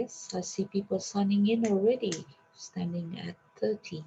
Yes, I see people signing in already, standing at 30.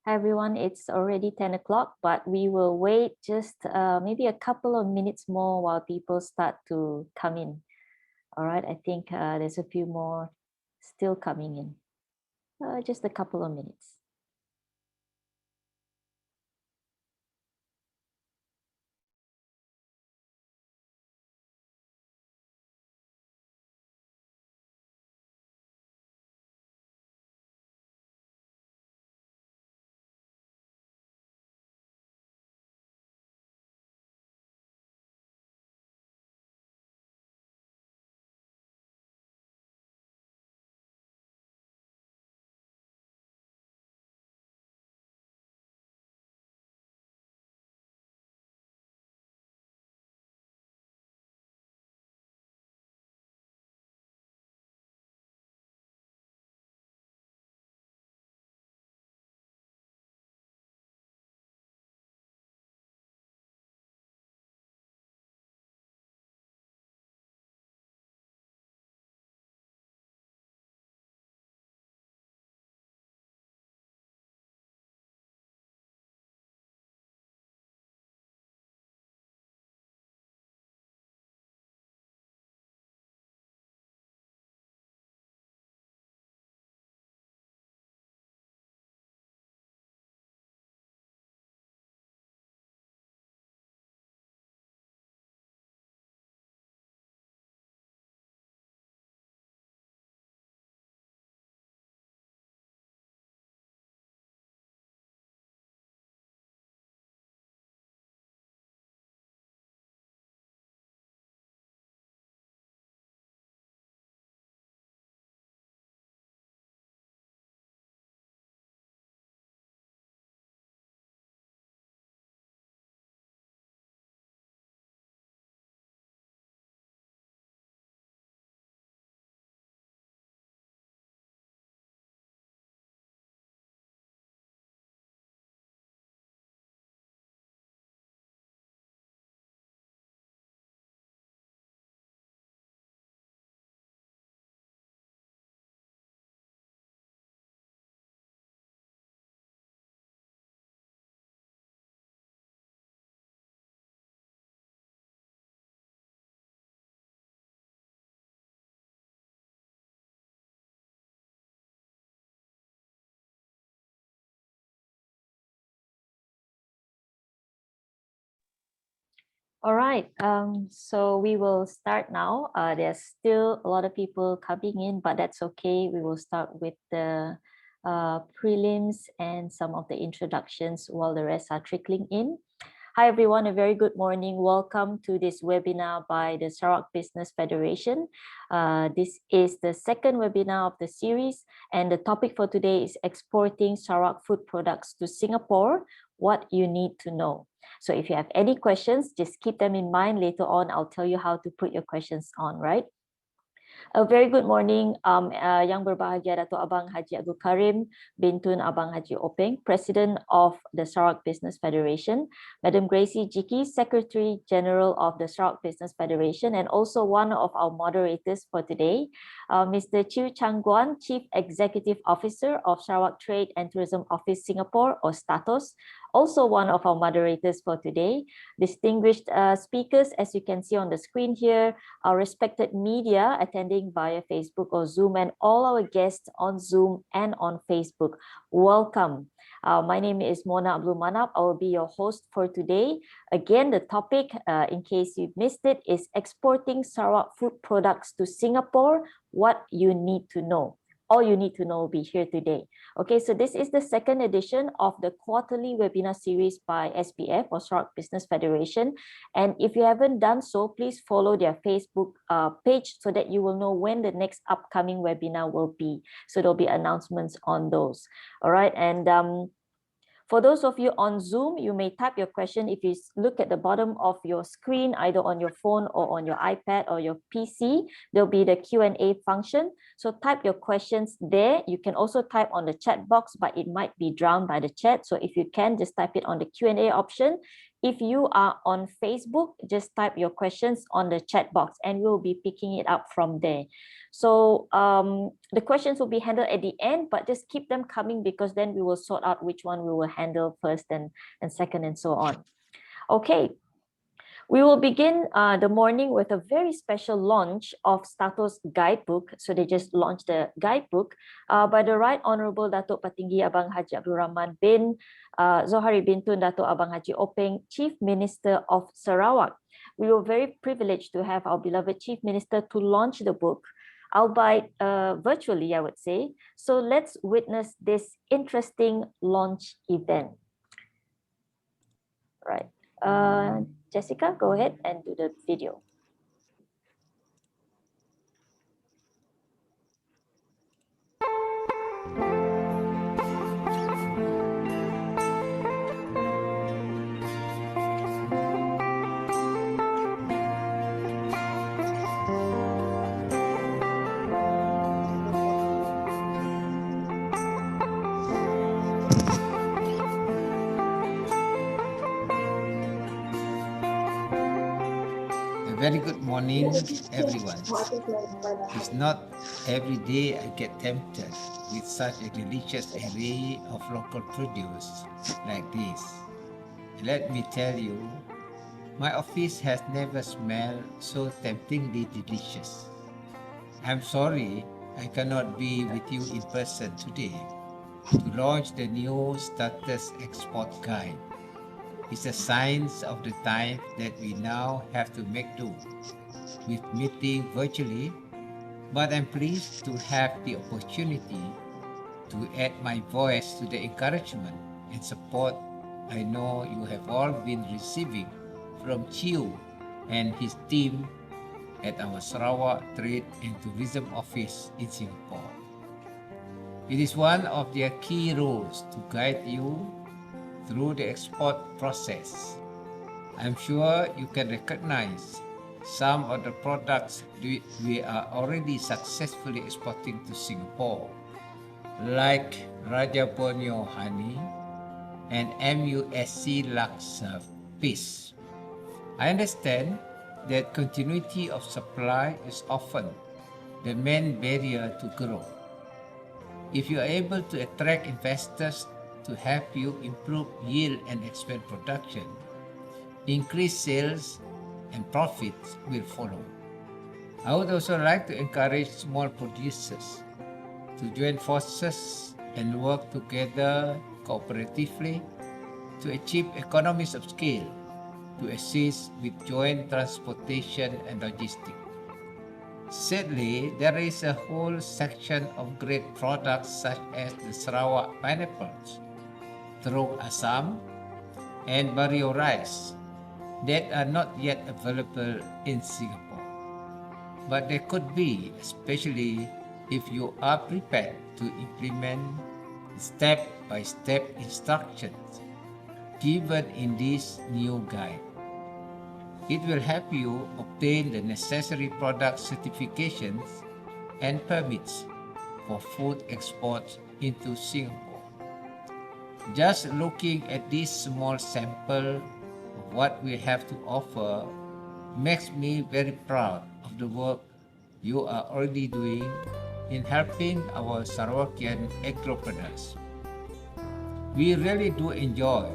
Hi everyone, it's already 10 o'clock, but we will wait just maybe a couple of minutes more while people start to come in. All right, I think there's a few more still coming in. Just a couple of minutes. All right, so we will start now. There's still a lot of people coming in, but that's okay. We will start with the prelims and some of the introductions while the rest are trickling in. Hi, everyone. A very good morning. Welcome to this webinar by the Sarawak Business Federation. This is the second webinar of the series, and the topic for today is exporting Sarawak food products to Singapore, what you need to know. So if you have any questions, just keep them in mind. Later on, I'll tell you how to put your questions on, right? A very good morning, Yang Berbahagia Dato' Abang Haji Abdul Karim Bintun Abang Haji Openg, President of the Sarawak Business Federation, Madam Gracie Jiki, Secretary General of the Sarawak Business Federation, and also one of our moderators for today, Mr. Chiu Chang Guan, Chief Executive Officer of Sarawak Trade and Tourism Office Singapore, or STATOS, also one of our moderators for today. Distinguished speakers, as you can see on the screen here, our respected media attending via Facebook or Zoom, and all our guests on Zoom and on Facebook. Welcome. My name is Mona Abdul Manap. I will be your host for today. Again, the topic, in case you missed it, is exporting Sarawak food products to Singapore, what you need to know. All you need to know will be here today. Okay, so this is the second edition of the quarterly webinar series by SBF, or Sarawak Business Federation. And if you haven't done so, please follow their Facebook page so that you will know when the next upcoming webinar will be. So there'll be announcements on those. All right, and for those of you on Zoom, you may type your question. If you look at the bottom of your screen, either on your phone or on your iPad or your PC, there'll be the Q&A function. So type your questions there. You can also type on the chat box, but it might be drowned by the chat. So if you can, just type it on the Q&A option. If you are on Facebook, just type your questions on the chat box and we'll be picking it up from there. So the questions will be handled at the end, but just keep them coming because then we will sort out which one we will handle first and second and so on. Okay. We will begin the morning with a very special launch of STATOS guidebook. So they just launched the guidebook by the Right Honorable Datuk Patinggi Abang Haji Abdul Rahman bin Zohari Bintun Datuk Abang Haji Openg, Chief Minister of Sarawak. We were very privileged to have our beloved Chief Minister to launch the book, albeit virtually, I would say. So let's witness this interesting launch event. Right. Jessica, go ahead and do the video. Very good morning, everyone. It's not every day I get tempted with such a delicious array of local produce like this. Let me tell you, my office has never smelled so temptingly delicious. I'm sorry I cannot be with you in person today to launch the new STATOS Export Guide. It's a sign of the time that we now have to make do with meeting virtually, but I'm pleased to have the opportunity to add my voice to the encouragement and support I know you have all been receiving from Chiu and his team at our Sarawak Trade and Tourism Office in Singapore. It is one of their key roles to guide you through the export process. I'm sure you can recognize some of the products we are already successfully exporting to Singapore, like Raja Borneo honey and MUSC Laksa fish. I understand that continuity of supply is often the main barrier to growth. If you are able to attract investors to help you improve yield and expand production, increased sales and profits will follow. I would also like to encourage small producers to join forces and work together cooperatively to achieve economies of scale to assist with joint transportation and logistics. Sadly, there is a whole section of great products such as the Sarawak pineapples, Terung Asam, and Bario rice that are not yet available in Singapore. But they could be, especially if you are prepared to implement step-by-step instructions given in this new guide. It will help you obtain the necessary product certifications and permits for food exports into Singapore. Just looking at this small sample of what we have to offer makes me very proud of the work you are already doing in helping our Sarawakian agripreneurs. We really do enjoy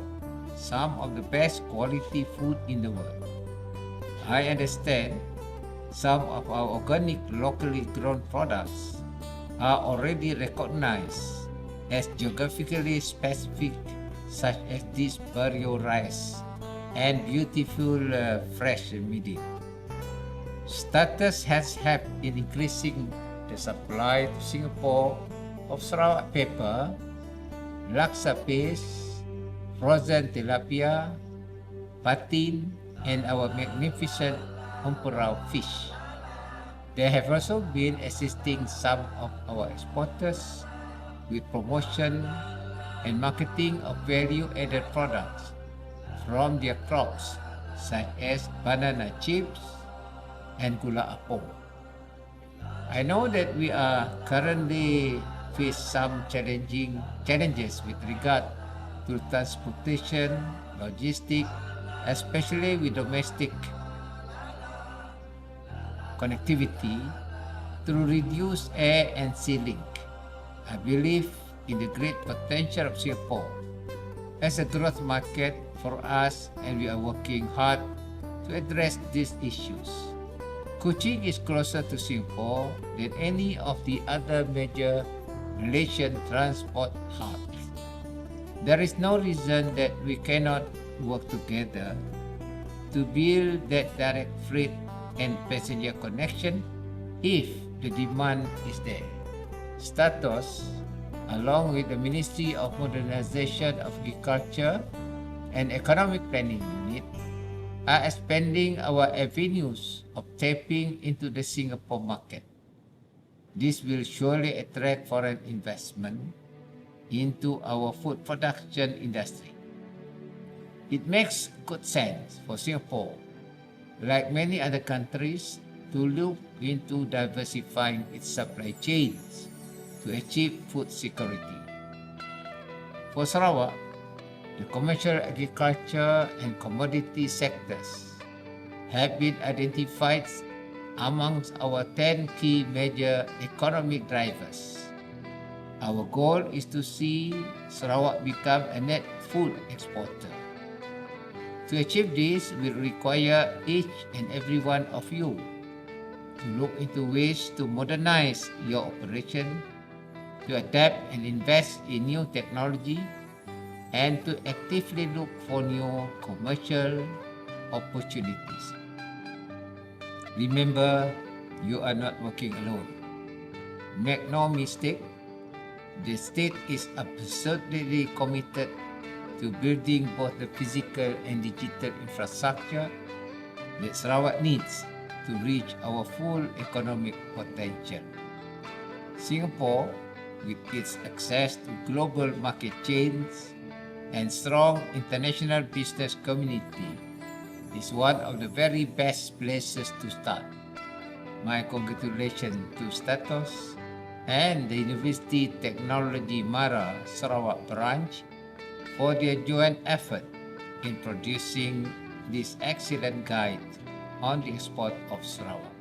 some of the best quality food in the world. I understand some of our organic locally grown products are already recognized as geographically specific, such as this Bario rice and beautiful fresh media. STATOS has helped in increasing the supply to Singapore of Sarawak pepper, laksa paste, frozen tilapia, patin, and our magnificent Humperau fish. They have also been assisting some of our exporters with promotion and marketing of value-added products from their crops, such as banana chips and gula apong. I know that we are currently face some challenges with regard to transportation, logistics, especially with domestic connectivity through reduced air and sea link. I believe in the great potential of Singapore as a growth market for us, and we are working hard to address these issues. Kuching is closer to Singapore than any of the other major Malaysian transport hubs. There is no reason that we cannot work together to build that direct freight and passenger connection if the demand is there. STATOS, along with the Ministry of Modernization of Agriculture and Economic Planning Unit, are expanding our avenues of tapping into the Singapore market. This will surely attract foreign investment into our food production industry. It makes good sense for Singapore, like many other countries, to look into diversifying its supply chains to achieve food security. For Sarawak, the commercial agriculture and commodity sectors have been identified amongst our 10 key major economic drivers. Our goal is to see Sarawak become a net food exporter. To achieve this will require each and every one of you to look into ways to modernize your operation, to adapt and invest in new technology, and to actively look for new commercial opportunities. Remember, you are not working alone. Make no mistake, the state is absolutely committed to building both the physical and digital infrastructure that Sarawak needs to reach our full economic potential. Singapore, with its access to global market chains and strong international business community, is one of the very best places to start. My congratulations to STATOS and the University Technology Mara Sarawak branch for their joint effort in producing this excellent guide on the export of Sarawak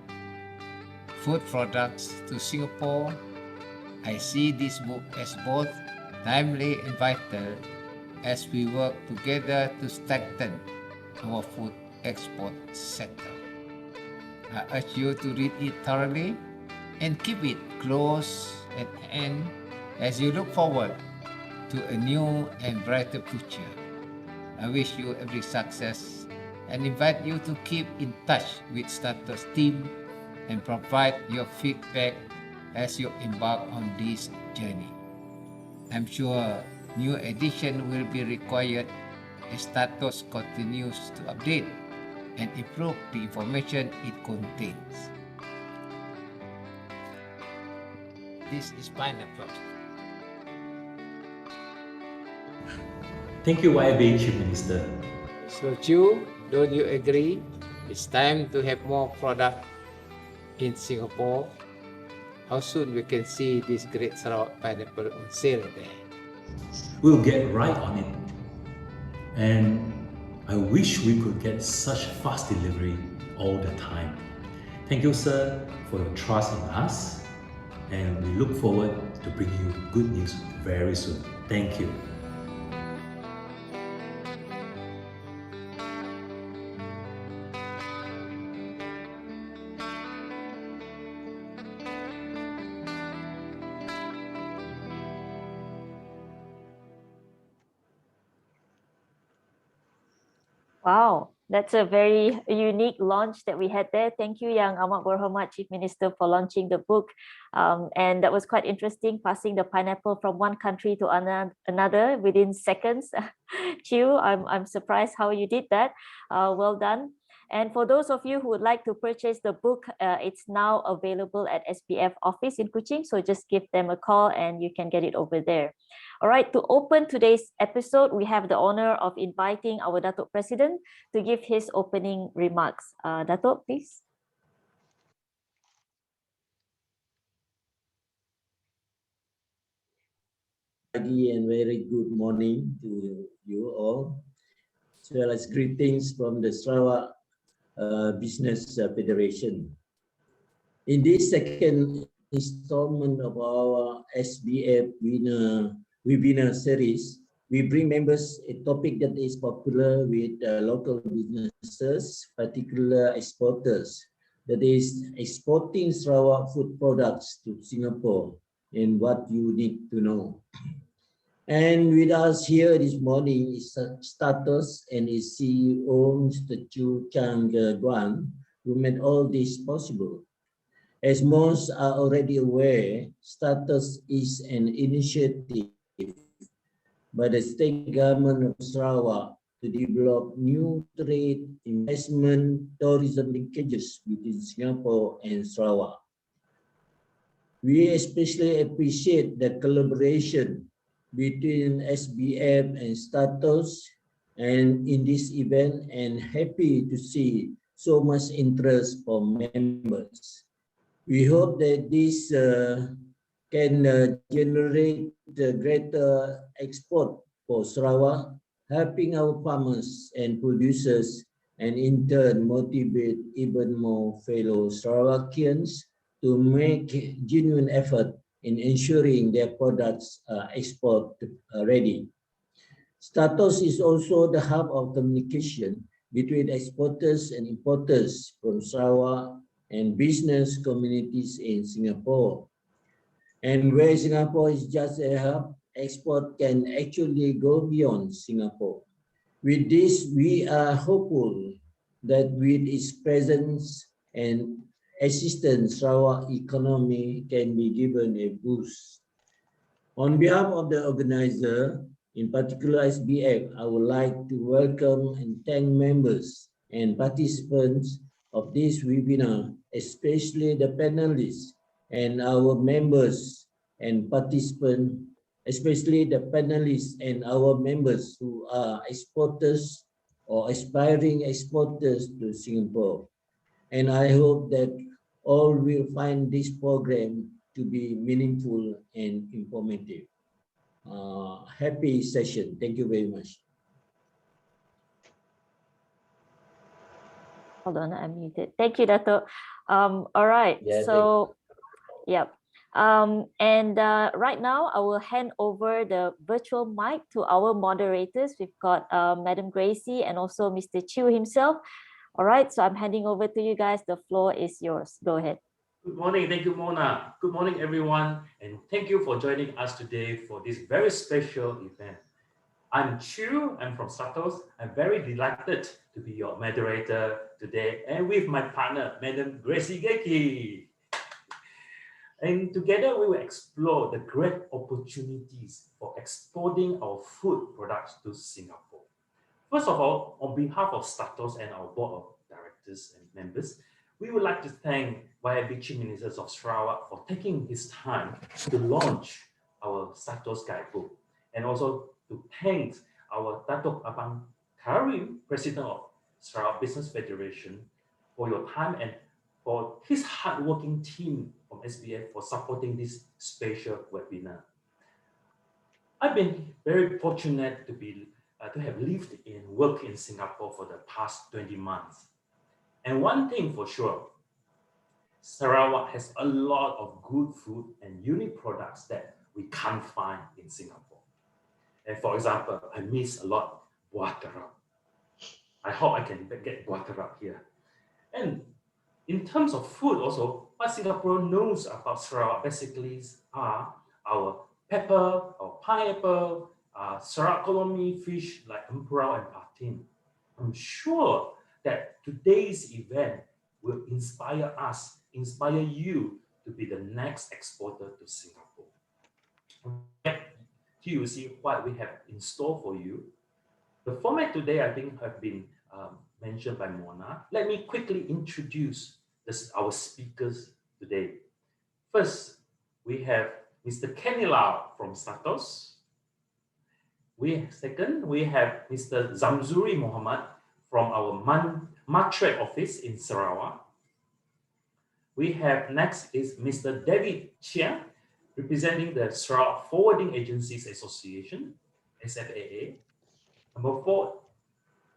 food products to Singapore. I see this book as both timely and vital as we work together to strengthen our food export sector. I urge you to read it thoroughly and keep it close at hand as you look forward to a new and brighter future. I wish you every success and invite you to keep in touch with STATOS team and provide your feedback as you embark on this journey. I'm sure new edition will be required as STATOS continues to update and improve the information it contains. This is Pineapple. Thank you, YB Chief Minister. So, Chu, don't you agree? It's time to have more product in Singapore. How soon we can see this great Sarawak pineapple on sale there? We'll get right on it. And I wish we could get such fast delivery all the time. Thank you, sir, for your trust in us. And we look forward to bringing you good news very soon. Thank you. Wow, that's a very unique launch that we had there. Thank you, Yang Amat Berhormat Chief Minister, for launching the book. And that was quite interesting, passing the pineapple from one country to another within seconds. Chiu, I'm surprised how you did that. Well done. And for those of you who would like to purchase the book, it's now available at SPF office in Kuching. So just give them a call and you can get it over there. All right, to open today's episode, we have the honor of inviting our Datuk President to give his opening remarks. Datuk, please. And very good morning to you all, as well as greetings from the Sarawak Business Federation. In this second installment of our SBF webinar series, we bring members a topic that is popular with local businesses, particularly exporters, that is exporting Sarawak food products to Singapore and what you need to know. And with us here this morning is STATOS and its CEO, Mr. Chu Chang Guan, who made all this possible. As most are already aware, STATOS is an initiative by the state government of Sarawak to develop new trade, investment, tourism linkages between Singapore and Sarawak. We especially appreciate the collaboration between SBF and STATOS and in this event, and happy to see so much interest from members. We hope that this can generate greater export for Sarawak, helping our farmers and producers, and in turn motivate even more fellow Sarawakians to make genuine effort in ensuring their products are export ready. STATOS is also the hub of communication between exporters and importers from Sarawak and business communities in Singapore. And where Singapore is just a hub, export can actually go beyond Singapore. With this, we are hopeful that with its presence and assistance, Sarawak economy can be given a boost. On behalf of the organizer, in particular SBF, I would like to welcome and thank members and participants of this webinar, especially the panelists and our members and participants, especially the panelists and our members who are exporters or aspiring exporters to Singapore. And I hope that all will find this program to be meaningful and informative. Happy session. Thank you very much. Hold on, I'm muted. Thank you, Dato'. All right, Yeah, so, yep. Right now, I will hand over the virtual mic to our moderators. We've got Madam Gracie and also Mr. Chew himself. All right, so I'm handing over to you guys. The floor is yours. Go ahead. Good morning. Thank you, Mona. Good morning, everyone. And thank you for joining us today for this very special event. I'm Chu, I'm from STATOS. I'm very delighted to be your moderator today and with my partner, Madam Gracie Geki. And together we will explore the great opportunities for exporting our food products to Singapore. First of all, on behalf of STATOS and our board of directors and members, we would like to thank Chief Minister of Sarawak for taking his time to launch our STATOS guidebook, and also to thank our Datuk Abang Karim, President of Sarawak Business Federation, for your time and for his hardworking team from SBF for supporting this special webinar. I've been very fortunate to have lived and worked in Singapore for the past 20 months. And one thing for sure, Sarawak has a lot of good food and unique products that we can't find in Singapore. And for example, I miss a lot buah terap. I hope I can get buah terap here. And in terms of food also, what Singapore knows about Sarawak basically are our pepper, our pineapple, Sarawak colony fish like emperau and patin. I'm sure that today's event will inspire us, inspire you to be the next exporter to Singapore. Here you see what we have in store for you. The format today, I think, have been mentioned by Mona. Let me quickly introduce our speakers today. First, we have Mr. Kenny Lau from STATOS. Second, we have Mr. Zamzuri Muhammad from our Matre office in Sarawak. Next is Mr. David Chia, representing the Sarawak Forwarding Agencies Association, SFAA. Number 4,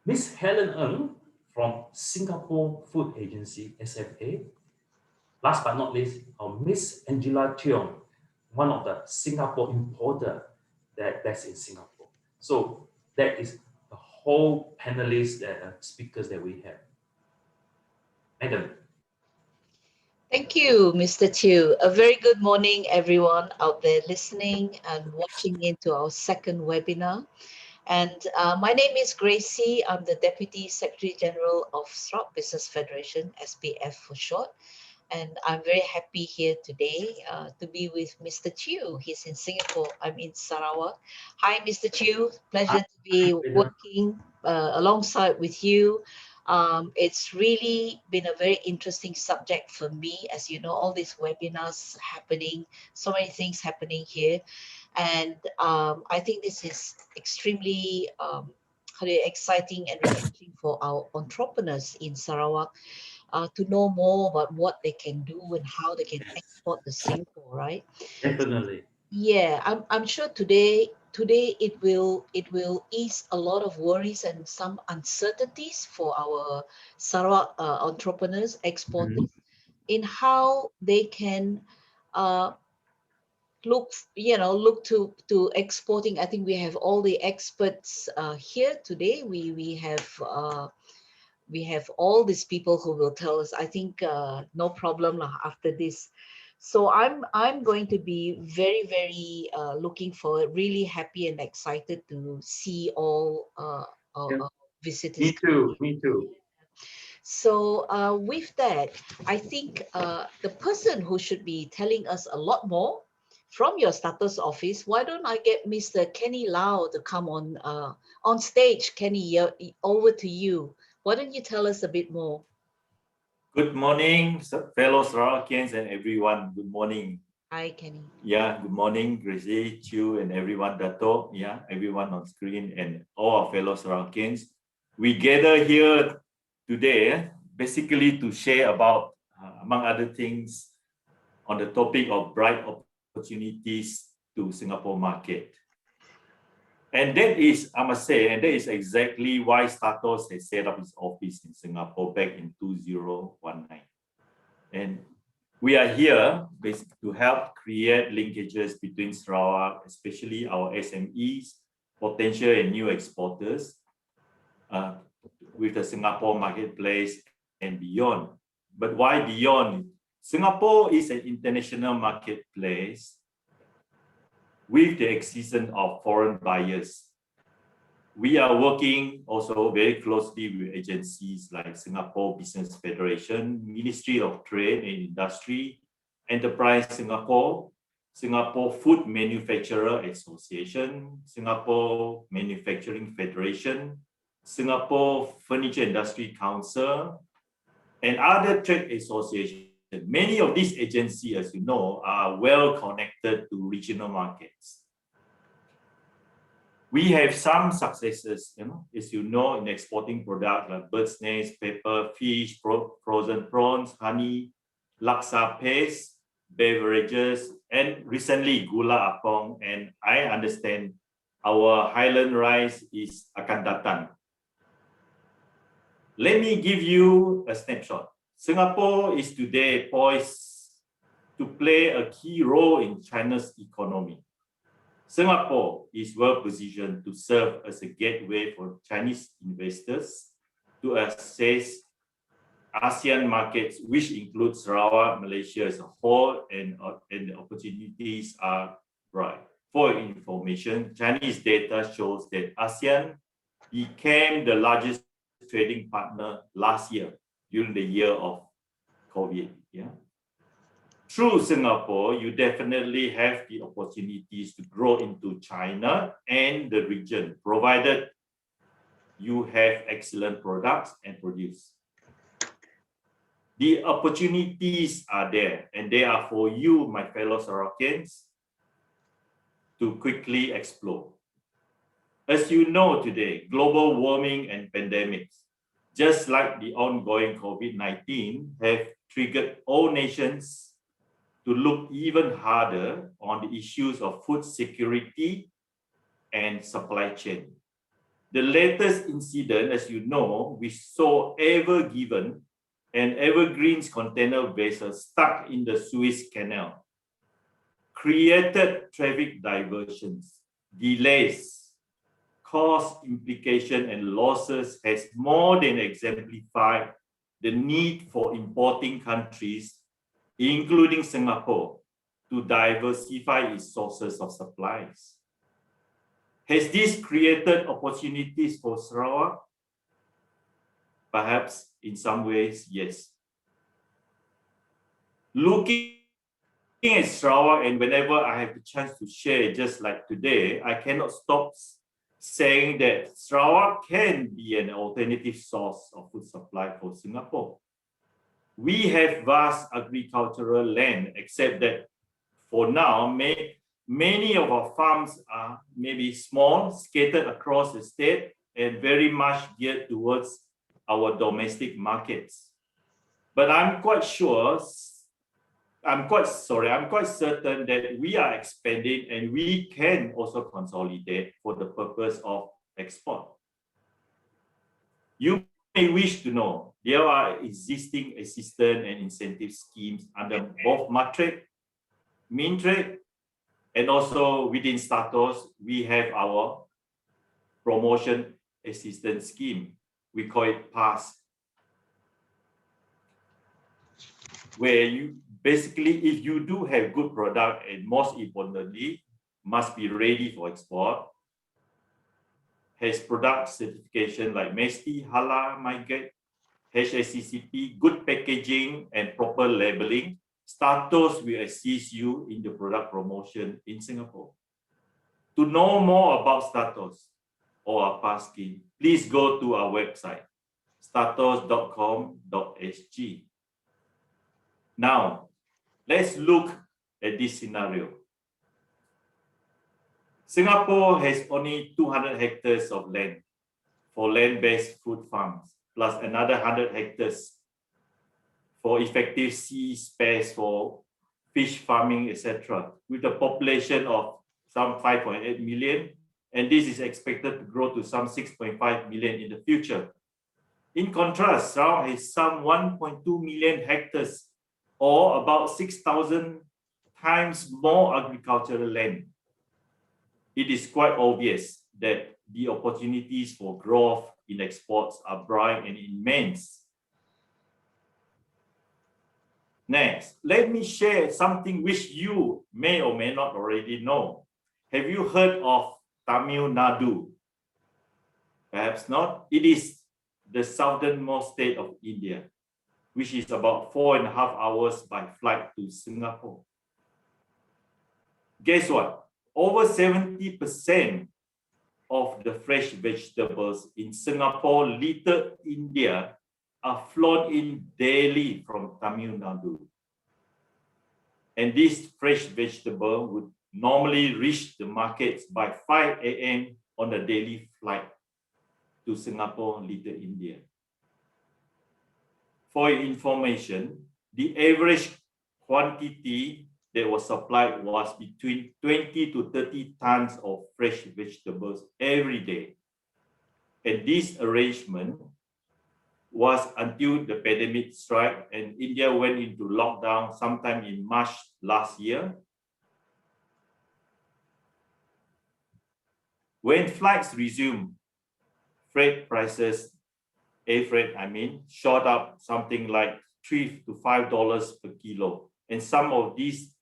Ms. Helen Ng from Singapore Food Agency, SFA. Last but not least, Ms. Angela Tiong, one of the Singapore importer that's in Singapore. So that is the whole panelists, speakers that we have. Madam. Thank you, Mr. Chiu. A very good morning, everyone out there listening and watching into our second webinar. And my name is Gracie. I'm the Deputy Secretary General of Sarawak Business Federation, SBF for short. And I'm very happy here today to be with Mr. Chiu. He's in Singapore. I'm in Sarawak. Hi, Mr. Chiu. Pleasure to be working alongside with you. It's really been a very interesting subject for me. As you know, all these webinars happening, so many things happening here. And I think this is extremely exciting and refreshing for our entrepreneurs in Sarawak to know more about what they can do and how they can export to Singapore, right? Definitely. Yeah, I'm sure today it will ease a lot of worries and some uncertainties for our Sarawak entrepreneurs, exporters, in how they can look to exporting. I think we have all the experts here today. We have all these people who will tell us. I think no problem after this. So I'm going to be very, very looking forward, really happy and excited to see all our visitors. Me too. Me too. So with that, I think the person who should be telling us a lot more from your STATOS office, why don't I get Mr. Kenny Lau to come on stage? Kenny, over to you. Why don't you tell us a bit more? Good morning, fellow Sarawakians and everyone. Good morning. Hi, Kenny. Yeah, good morning, Gracie, Chu, and everyone, Dato. Yeah, everyone on screen and all our fellow Sarawakians. We gather here today basically to share about, among other things, on the topic of bright opportunities to Singapore market. And that is, I must say, and that is exactly why STATOS has set up its office in Singapore back in 2019. And we are here basically to help create linkages between Sarawak, especially our SMEs, potential and new exporters, with the Singapore marketplace and beyond. But why beyond? Singapore is an international marketplace with the existence of foreign buyers. We are working also very closely with agencies like Singapore Business Federation, Ministry of Trade and Industry, Enterprise Singapore, Singapore Food Manufacturer Association, Singapore Manufacturing Federation, Singapore Furniture Industry Council, and other trade associations. Many of these agencies, as you know, are well connected to regional markets. We have some successes, as you know, in exporting products like bird's nest, pepper, fish, frozen prawns, honey, laksa paste, beverages, and recently gula apong. And I understand our Highland rice is akan datang. Let me give you a snapshot. Singapore is today poised to play a key role in China's economy. Singapore is well positioned to serve as a gateway for Chinese investors to access ASEAN markets, which include Sarawak, Malaysia as a whole, and the opportunities are bright. For information, Chinese data shows that ASEAN became the largest trading partner last year during the year of COVID. Through Singapore, you definitely have the opportunities to grow into China and the region, provided you have excellent products and produce. The opportunities are there, and they are for you, my fellow Sarawakians, to quickly explore. As you know today, global warming and pandemics, just like the ongoing COVID-19, have triggered all nations to look even harder on the issues of food security and supply chain. The latest incident, as you know, we saw Ever Given and Evergreen's container vessel stuck in the Suez Canal, created traffic diversions, delays, cost implication and losses has more than exemplified the need for importing countries, including Singapore, to diversify its sources of supplies. Has this created opportunities for Sarawak? Perhaps in some ways, yes. Looking at Sarawak, and whenever I have the chance to share, just like today, I cannot stop saying that Sarawak can be an alternative source of food supply for Singapore. We have vast agricultural land, except that for now, many of our farms are maybe small, scattered across the state, and very much geared towards our domestic markets. But I'm quite certain that we are expanding and we can also consolidate for the purpose of export. You may wish to know there are existing assistance and incentive schemes under both Matrix, Mintrade, and also within STATOS, we have our promotion assistance scheme. We call it PASS, where you basically, if you do have good product and most importantly, must be ready for export, has product certification like MESTI, Halal, MyGate, HACCP, good packaging and proper labeling, STATOS will assist you in the product promotion in Singapore. To know more about STATOS or our PASS scheme, please go to our website, statos.com.sg. Now, let's look at this scenario. Singapore has only 200 hectares of land for land-based food farms, plus another 100 hectares for effective sea space for fish farming, etc., with a population of some 5.8 million, and this is expected to grow to some 6.5 million in the future. In contrast, Sarawak has some 1.2 million hectares, or about 6,000 times more agricultural land. It is quite obvious that the opportunities for growth in exports are bright and immense. Next, let me share something which you may or may not already know. Have you heard of Tamil Nadu? Perhaps not. It is the southernmost state of India, which is about 4.5 hours by flight to Singapore. Guess what? Over 70% of the fresh vegetables in Singapore, Little India, are flown in daily from Tamil Nadu. And this fresh vegetable would normally reach the markets by 5 a.m. on a daily flight to Singapore, Little India. For your information, the average quantity that was supplied was between 20 to 30 tons of fresh vegetables every day. And this arrangement was until the pandemic struck and India went into lockdown sometime in March last year. When flights resumed, freight prices, air freight shot up something like $3 to $5 per kilo. And some of these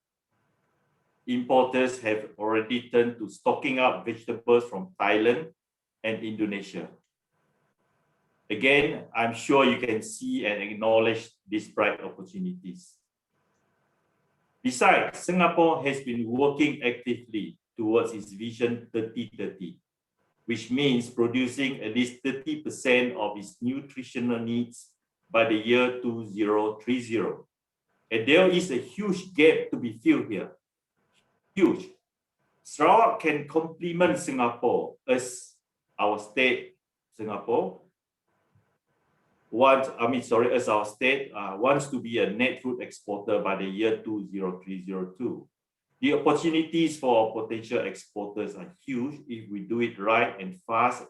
importers have already turned to stocking up vegetables from Thailand and Indonesia. Again, I'm sure you can see and acknowledge these bright opportunities. Besides, Singapore has been working actively towards its Vision 2030, which means producing at least 30% of its nutritional needs by the year 2030. And there is a huge gap to be filled here. Huge. Sarawak can complement Singapore as our state, Singapore, as our state wants to be a net food exporter by the year 2032. The opportunities for potential exporters are huge if we do it right and fast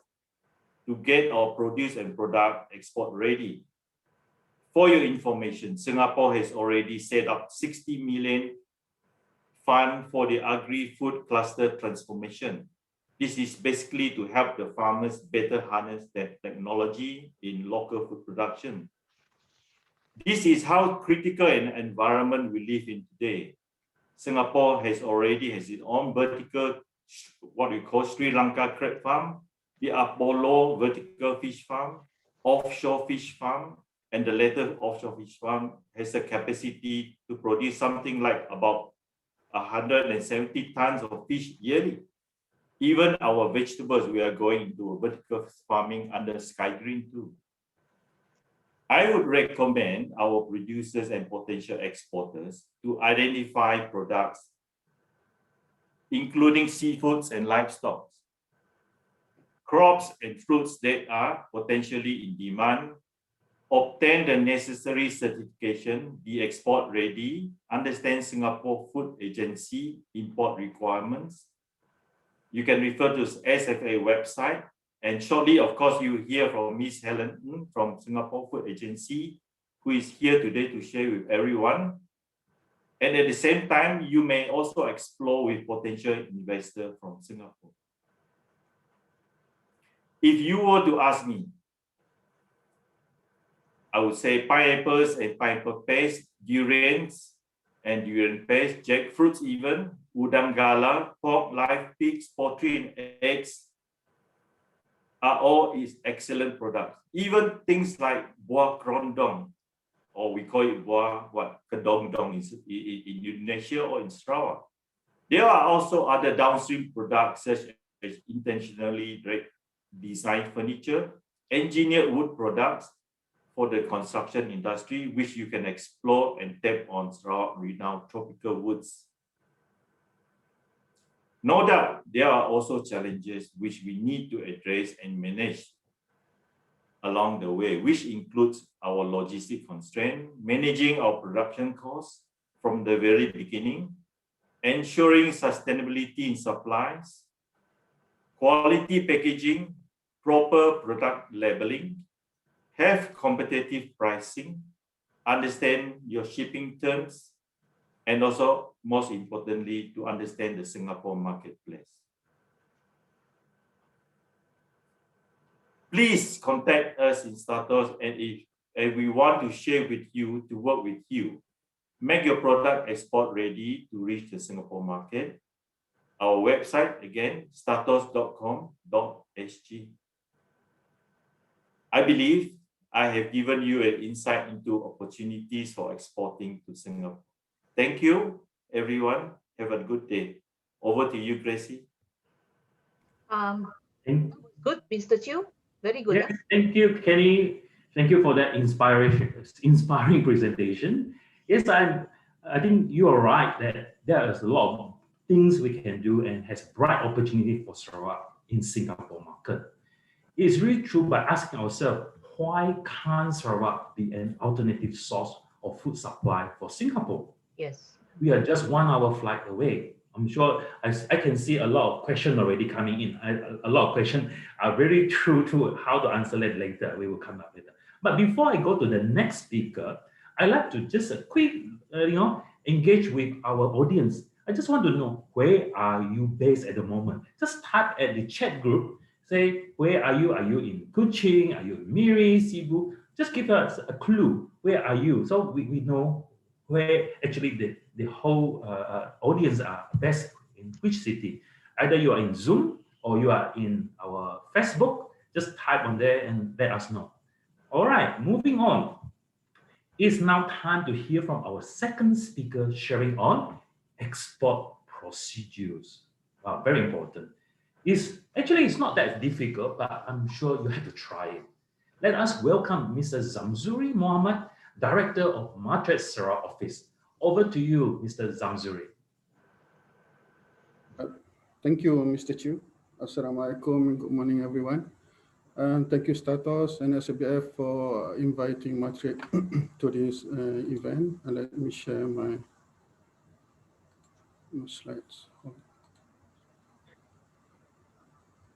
to get our produce and product export ready. For your information, Singapore has already set up 60 million fund for the agri-food cluster transformation. This is basically to help the farmers better harness that technology in local food production. This is how critical an environment we live in today. Singapore has its own vertical, what we call Sri Lanka crab farm, the Apollo vertical fish farm, offshore fish farm, and the latter offshore fish farm has a capacity to produce something like about 170 tons of fish yearly. Even our vegetables, we are going into a vertical farming under Sky Green too. I would recommend our producers and potential exporters to identify products, including seafoods and livestock, crops and fruits that are potentially in demand, obtain the necessary certification, be export ready, understand Singapore Food Agency import requirements. You can refer to SFA website. And shortly, of course, you will hear from Ms. Helen from Singapore Food Agency, who is here today to share with everyone. And at the same time, you may also explore with potential investors from Singapore. If you were to ask me, I would say pineapples and pineapple paste, durians and durian paste, jackfruits even, udang gala, pork, live pigs, poultry and eggs are all excellent products. Even things like buah kerondong, or we call it buah kedong-dong in Indonesia or in Sarawak. There are also other downstream products such as intentionally designed furniture, engineered wood products for the construction industry, which you can explore and tap on Sarawak renowned tropical woods. No doubt, there are also challenges which we need to address and manage along the way, which includes our logistic constraint, managing our production costs from the very beginning, ensuring sustainability in supplies, quality packaging, proper product labeling, have competitive pricing, understand your shipping terms, and also, most importantly, to understand the Singapore marketplace. Please contact us in STATOS, and if we want to share with you, to work with you, make your product export ready to reach the Singapore market. Our website, again, statos.com.sg. I believe I have given you an insight into opportunities for exporting to Singapore. Thank you, everyone. Have a good day. Over to you, Gracie. Thank, Good, Mr. Chiu. Very good. yes, thank you, Kenny. Thank you for that inspiring presentation. Yes, I think you are right that there is a lot of things we can do and has bright opportunity for Sarawak in Singapore market. It's really true by asking ourselves, why can't Sarawak be an alternative source of food supply for Singapore? Yes. We are just 1 hour flight away. I'm sure I can see a lot of questions already coming in. A lot of questions are very true to how to answer that later. We will come up later. But before I go to the next speaker, I'd like to just a quick, engage with our audience. I just want to know, where are you based at the moment? Just type at the chat group, say, where are you? Are you in Kuching? Are you in Miri, Cebu? Just give us a clue. Where are you? So we know where actually the whole audience are best in which city. Either you are in Zoom or you are in our Facebook, just type on there and let us know. All right, moving on. It's now time to hear from our second speaker sharing on export procedures. Wow, very important. It's not that difficult, but I'm sure you have to try it. Let us welcome Mr. Zamzuri Mohammed, Director of Matrix Sarawak Office. Over to you, Mr. Zamzuri. Thank you, Mr. Chiu. Assalamualaikum. Good morning, everyone. And thank you, STATOS and SBF for inviting Matrix to this event. And let me share my slides.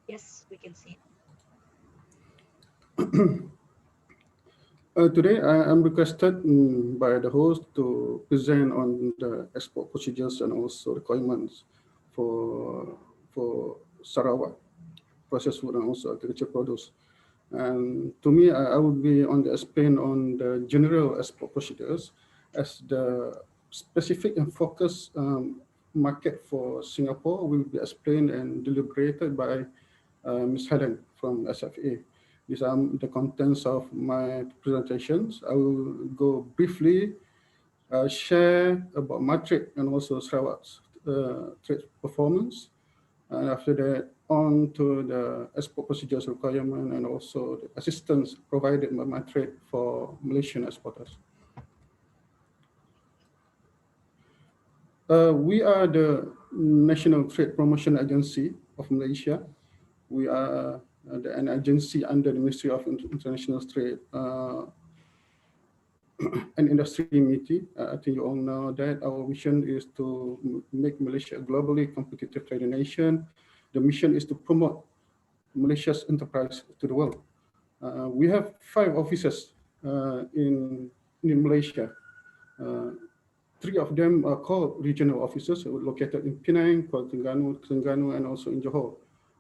Yes, we can see. Today, I am requested by the host to present on the export procedures and also requirements for Sarawak processed food and also agricultural produce. And to me, I will be on the explain on the general export procedures as the specific and focused market for Singapore will be explained and deliberated by Ms. Helen from SFA. These are the contents of my presentations. I will go briefly share about Matrix and also Sarawak's trade performance. And after that, on to the export procedures requirement and also the assistance provided by Matrix for Malaysian exporters. We are the National Trade Promotion Agency of Malaysia. We are an agency under the Ministry of International Trade and Industry MITI. I think you all know that our mission is to make Malaysia a globally competitive trading nation. The mission is to promote Malaysia's enterprise to the world. We have 5 offices in Malaysia. 3 of them are called regional offices located in Penang, Kuala Terengganu, and also in Johor.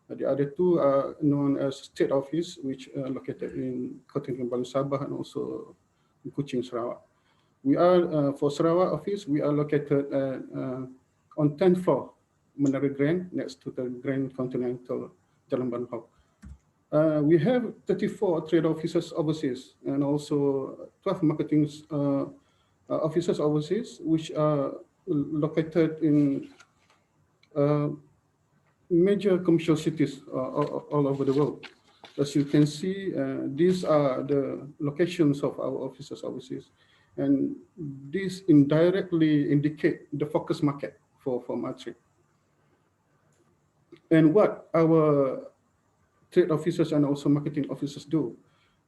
The other 2 are known as state office, which are located in Kota Kinabalu, Sabah, and also in Kuching, Sarawak. We are, for Sarawak office, we are located on 10th floor, Menara Grand, next to the Grand Continental, Jalan Banhau. We have 34 trade offices overseas and also 12 marketing offices overseas, which are located in major commercial cities all over the world. As you can see, these are the locations of our offices overseas. And these indirectly indicate the focus market for Matrix. And what our trade officers and also marketing officers do,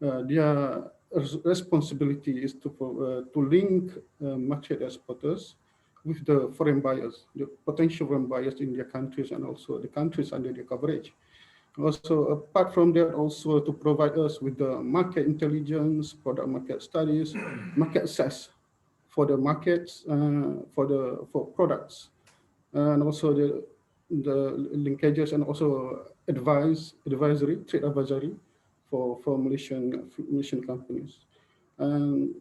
their responsibility is to link Matrix exporters with the foreign buyers, the potential foreign buyers in their countries and also the countries under their coverage. Also, apart from that, also to provide us with the market intelligence, product market studies, market access for the markets, for products, and also the linkages and also advisory, trade advisory for Malaysian companies. And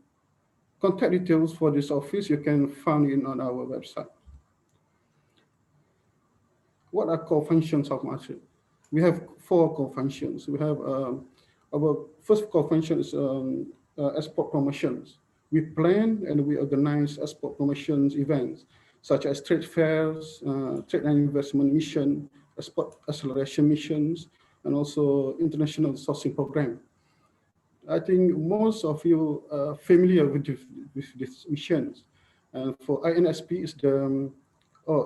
contact details for this office you can find on our website. What are core functions of Matrix? We have 4 core functions. We have Our first core function is export promotions. We plan and we organize export promotions events such as trade fairs, trade and investment mission, export acceleration missions, and also international sourcing program. I think most of you are familiar with these missions. And for INSP, is the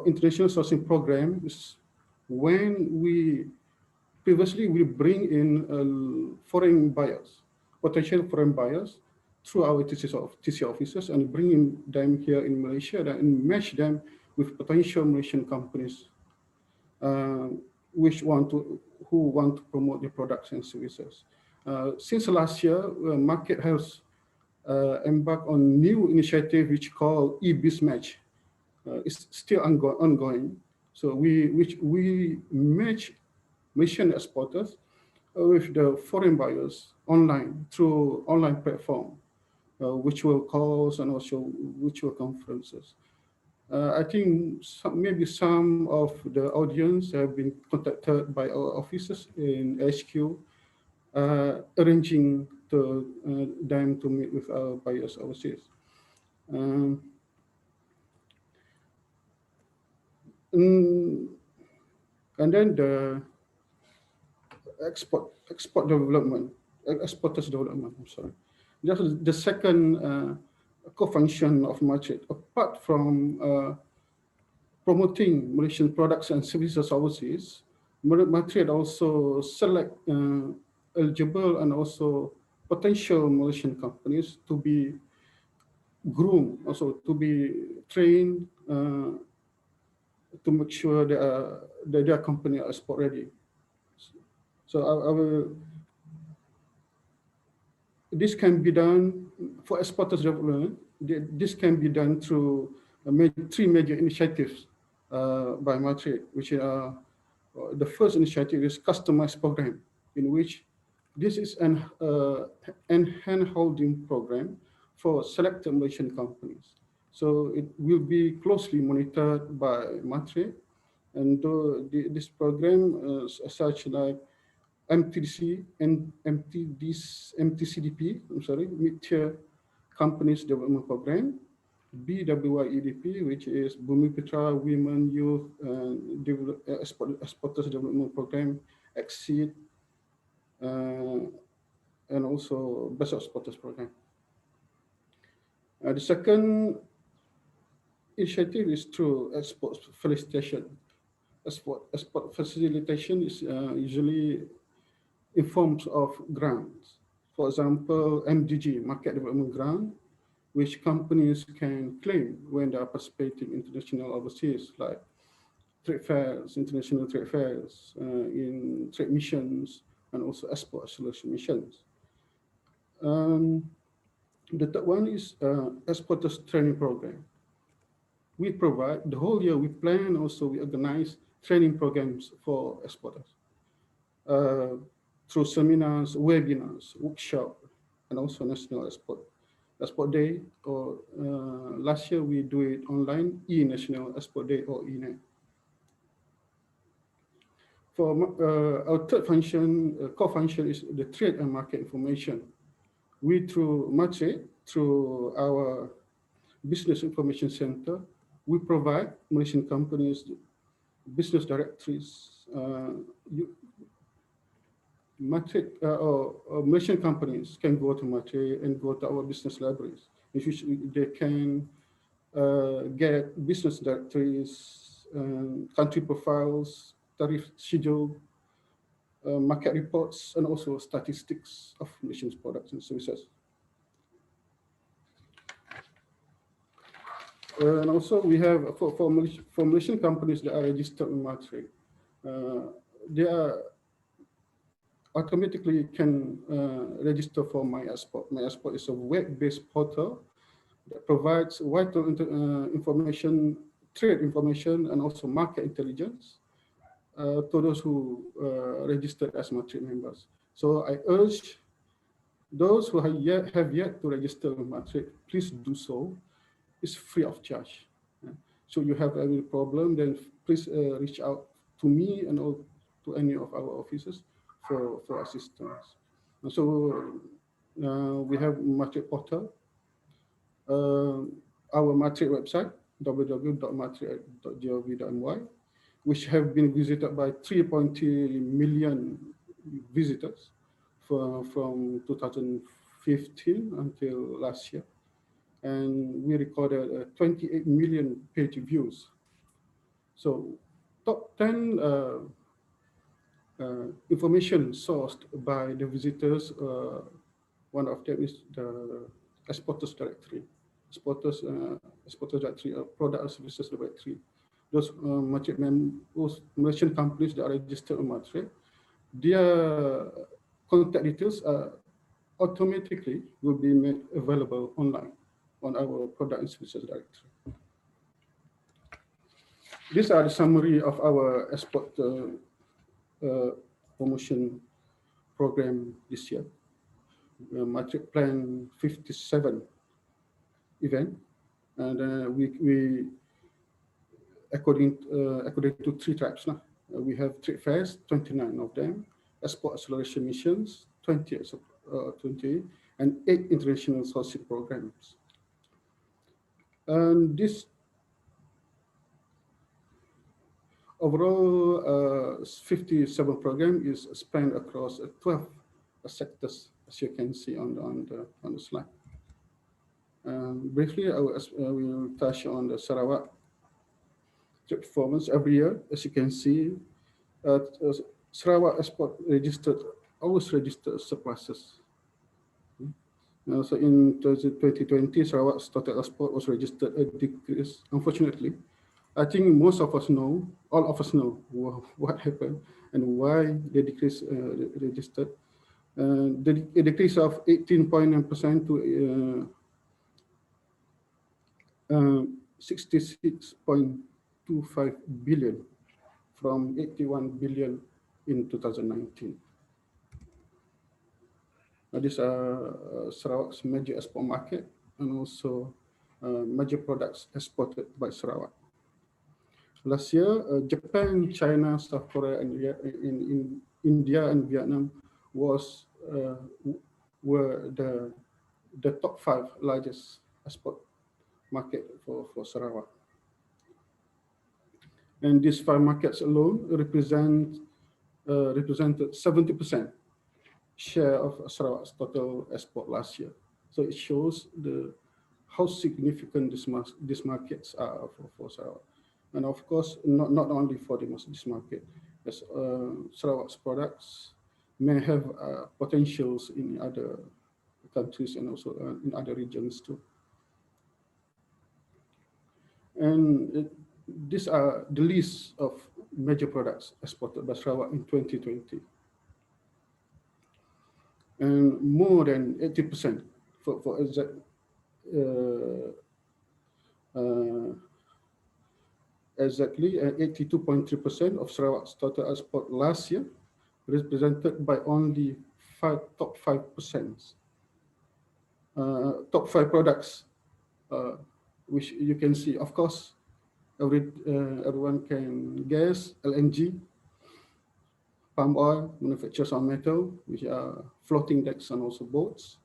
international sourcing program. Is when we previously we bring in foreign buyers, potential foreign buyers, through our TC offices and bring them here in Malaysia and match them with potential Malaysian companies uh, who want to promote their products and services. Since last year, market has embarked on new initiative which called e-biz match. It's still ongoing. So we match Malaysian exporters with the foreign buyers online through online platform, virtual calls and also virtual conferences. I think maybe some of the audience have been contacted by our officers in HQ, arranging them to meet with our buyers overseas. Um, mm, and then the exporters development. I'm sorry. That's the second co-function of Market. Apart from promoting Malaysian products and services overseas, Market also select eligible and also potential Malaysian companies to be groomed, also to be trained to make sure that their company are export ready. So this can be done for exporters development. This can be done through three major initiatives by Matrix, which are the first initiative is customized program, in which this is an hand-holding program for selected Malaysian companies. So it will be closely monitored by Matrix, and this program such like MTDC and MTCDP, I'm sorry, Mid-Tier Companies Development Program, BWIEDP, which is Bumi Putra Women Youth Exporters Development Program, Exceed, and also Best Exporters Program. The second initiative is through export facilitation. Export facilitation is usually in forms of grants. For example, MDG, Market Development Grant, which companies can claim when they are participating in international overseas, like trade fairs, international trade fairs, in trade missions, and also export acceleration missions. The third one is exporters training program. We provide, the whole year we plan, also we organize training programs for exporters. Through seminars, webinars, workshop, and also National Export Day. Or last year we do it online, National Export Day or ENAC. For our third function, core function is the trade and market information. We through MATRE, through our Business Information Center, we provide Malaysian companies business directories, Malaysian companies can go to Matre and go to our business libraries, in which they can get business directories, country profiles, tariff schedule, market reports, and also statistics of Malaysian products and services. And also we have, for Malaysian companies that are registered in Matre, they are automatically can register for My Export. My Export is a web-based portal that provides vital information, trade information, and also market intelligence to those who registered as Matrix members. So I urge those who have yet to register with Matrix, please do so. It's free of charge. So you have any problem, then please reach out to me and to any of our officers for assistance. So we have Matric portal, our Matric website, www.matric.gov.my, which have been visited by 3.2 million visitors from 2015 until last year. And we recorded 28 million page views. So top 10 information sourced by the visitors, one of them is the exporters directory, exporters directory, product and services directory. Those Malaysian companies that are registered on Matric, their contact details automatically will be made available online on our product and services directory. These are the summary of our export promotion program this year. Matric Plan 57 event, and we according to three types now. We have trade fairs, 29 of them, export acceleration missions, 20, and 8 international sourcing programs. And this overall 57 program is spread across 12 sectors, as you can see on the slide. Briefly, I will touch on the Sarawak trade performance every year. As you can see, Sarawak export always registered surpluses. So in 2020, Sarawak's total export was registered a decrease. Unfortunately, I think most of us know, all of us know what happened and why the decrease registered. The decrease of 18.9% to 66.25 billion from 81 billion in 2019. These are Sarawak's major export market and also major products exported by Sarawak. Last year, Japan, China, South Korea, and in India and Vietnam were the top 5 largest export market for Sarawak. And these 5 markets alone represented 70% share of Sarawak's total export last year. So it shows how significant these markets are for Sarawak. And of course, not only for this market, as Sarawak's products may have potentials in other countries and also in other regions too. And these are the list of major products exported by Sarawak in 2020. And more than 80% for exact exactly 82.3% of Sarawak's total export last year, represented by only top 5%. Top 5 products, which you can see, of course, everyone can guess: LNG, palm oil, manufacturers of metal, which are floating decks and also boats,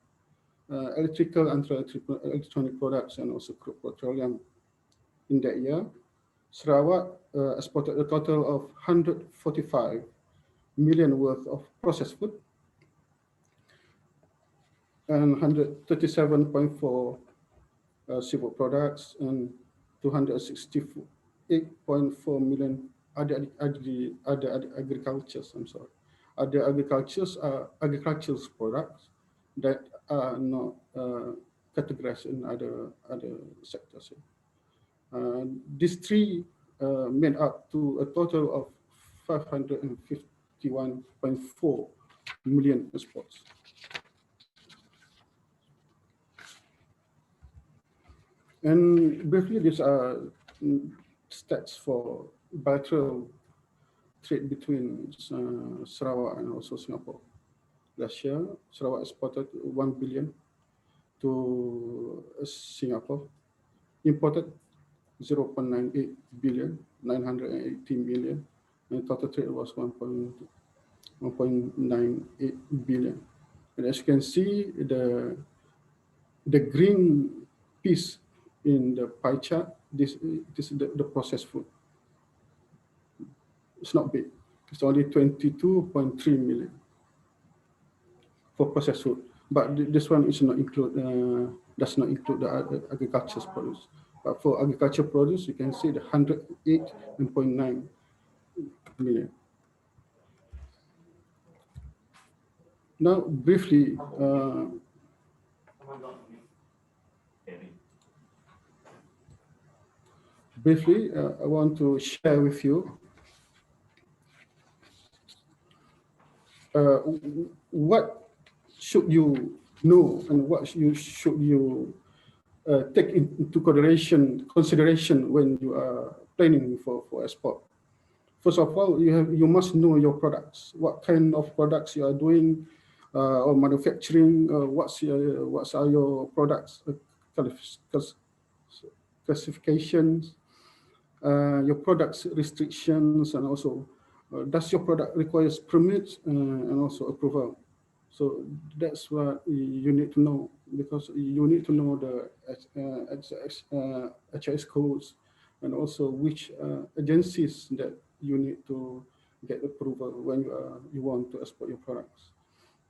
electrical and electronic products, and also crude petroleum. In that year, Sarawak exported a total of 145 million worth of processed food and 137.4 seafood products and 268.4 million other agricultures. Other agricultural products that are not categorized in other sectors. These 3 made up to a total of 551.4 million exports. And briefly, these are stats for bilateral trade between Sarawak and also Singapore. Last year, Sarawak exported 1 billion to Singapore, imported 0.98 billion, 980 million, and total trade was 1.98 billion. And as you can see, the green piece in the pie chart, this is the processed food. It's not big. It's only 22.3 million for processed food. But this one is not include does not include the agricultural produce. But for agricultural produce, you can see the 108.9 million. Now, briefly, I want to share with you what should you know and what should you take into consideration when you are planning for export. First of all, you must know your products. What kind of products you are doing or manufacturing? What are your products classifications? Your products restrictions, and also does your product requires permits and also approval. So that's what you need to know, because you need to know the HIS codes and also which agencies that you need to get approval when you want to export your products.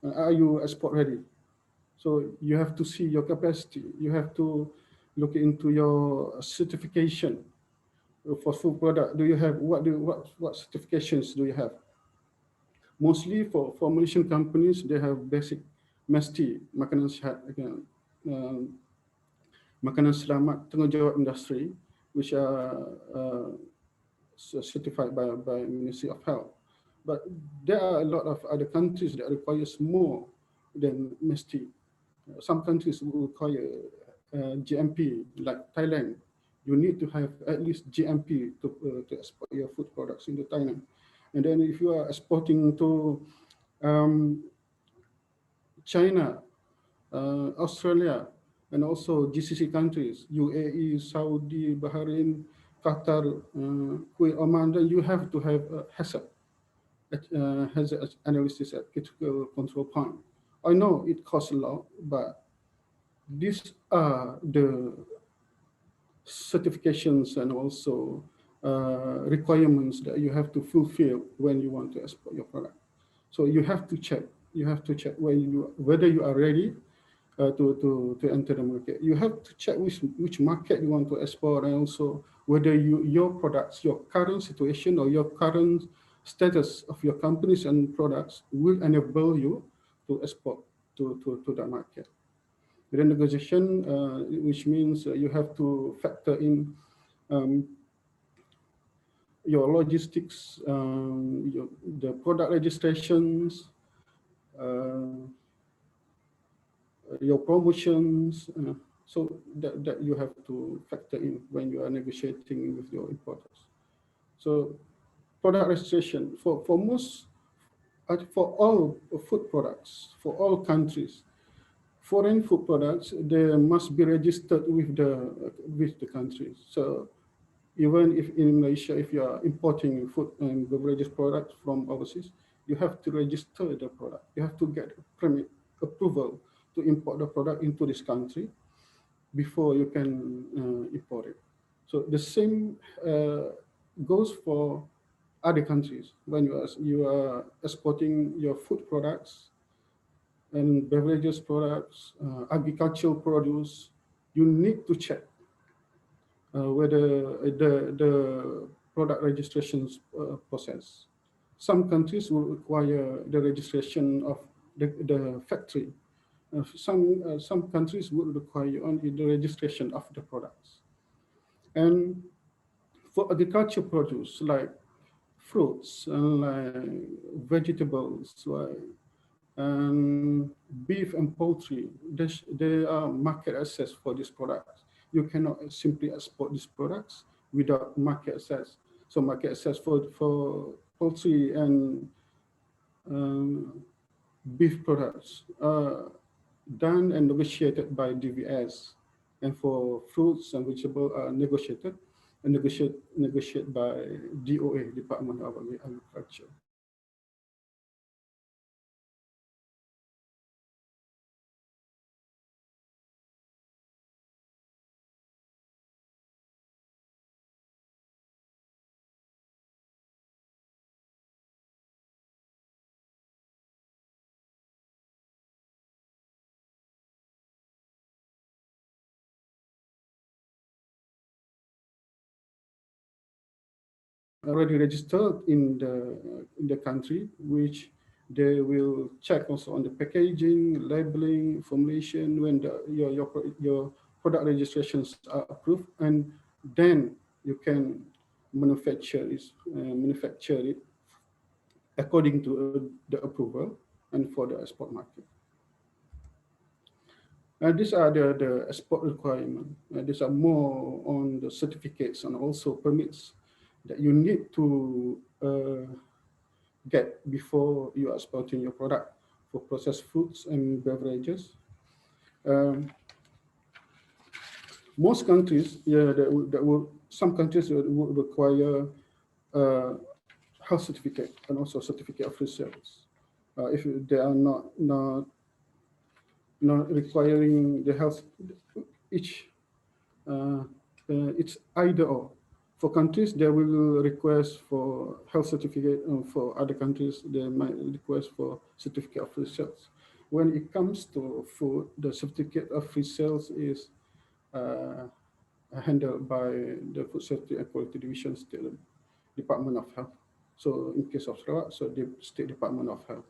Are you export ready? So you have to see your capacity. You have to look into your certification for food product. Do you have what certifications do you have? Mostly for Malaysian companies, they have basic MESTI, makanan sihat, makanan selamat tanggungjawab industri, which are certified by Ministry of Health. But there are a lot of other countries that requires more than MESTI. Some countries will require GMP, like Thailand. You need to have at least GMP to export your food products into Thailand. And then if you are exporting to China, Australia, and also GCC countries, UAE, Saudi, Bahrain, Qatar, Kuwait, Oman, then you have to have a hazard analysis at critical control point. I know it costs a lot, but these are the certifications and also requirements that you have to fulfill when you want to export your product. So you have to check. You have to check whether you are ready to enter the market. You have to check which market you want to export, and also whether your products, your current situation or your current status of your companies and products will enable you to export to that market. Renegotiation, which means you have to factor in your logistics, the product registrations, your promotions, so that you have to factor in when you are negotiating with your importers. So product registration for all food products, for all countries, foreign food products, they must be registered with the country. So even if in Malaysia, if you are importing food and beverages products from overseas, you have to register the product. You have to get permit approval to import the product into this country before you can import it. So the same goes for other countries. When you are exporting your food products and beverages products, agricultural produce, you need to check whether the product registrations process. Some countries will require the registration of the factory. Some countries would require only the registration of the products. And for agricultural produce like fruits and like vegetables, like beef and poultry, there are market access for these products. You cannot simply export these products without market access. So market access for poultry and beef products are done and negotiated by DVS, and for fruits and vegetables are negotiated by DOA, Department of Agriculture. already registered in the country, which they will check also on the packaging, labeling, formulation when your product registrations are approved, and then you can manufacture it according to the approval and for the export market. And these are the export requirements. These are more on the certificates and also permits that you need to get before you are exporting your product for processed foods and beverages. Most countries, some countries would require health certificate and also certificate of results. If they are not requiring the health, it's either or. For countries, they will request for health certificate. For other countries, they might request for certificate of results. When it comes to food, the certificate of results is handled by the Food Safety and Quality Division, State Department of Health. So in case of Sarawak, so the State Department of Health.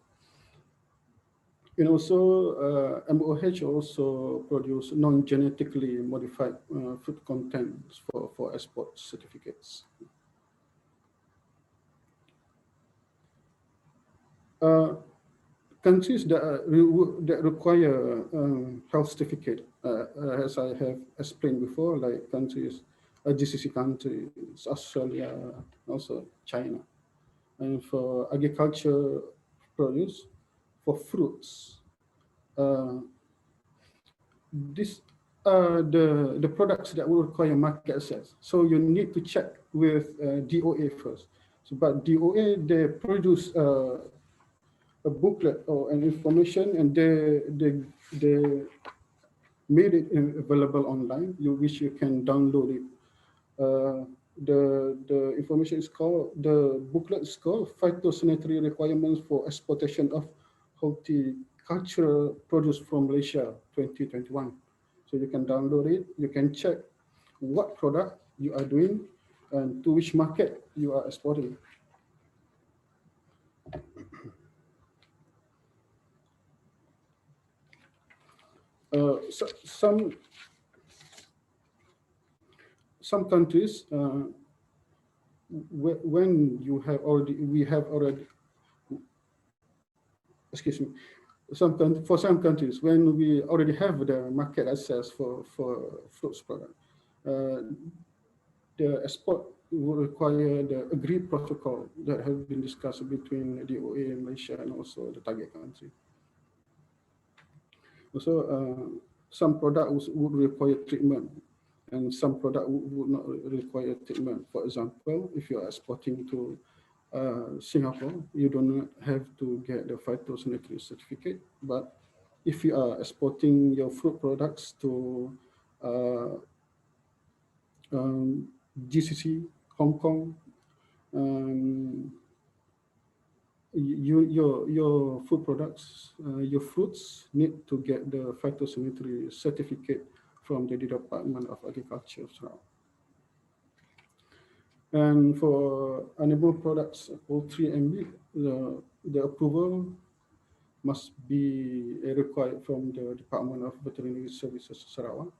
And also, MOH also produce non-genetically modified food contents for export certificates. Countries that require health certificate, as I have explained before, like countries, GCC countries, Australia, also China. And for agriculture produce, for fruits, these are the products that will require market access. So you need to check with DOA first. So, but DOA, they produce a booklet or an information, and they made it available online, which you can download it. The information is called, the booklet is called Phytosanitary Requirements for Exportation of Horticultural Produce from Malaysia 2021. So you can download it, you can check what product you are doing and to which market you are exporting. So some countries, when you have already, excuse me, for some countries, when we already have the market access for fruits product, the export will require the agreed protocol that has been discussed between the DOA in Malaysia and also the target country. Also, some products would require treatment, and some product would not require treatment. For example, if you are exporting to Singapore, you do not have to get the phytosanitary certificate. But if you are exporting your fruit products to GCC, Hong Kong, your food products, your fruits need to get the phytosanitary certificate from the Department of Agriculture of Sarawak. And for animal products, poultry and meat, the approval must be required from the Department of Veterinary Services Sarawak.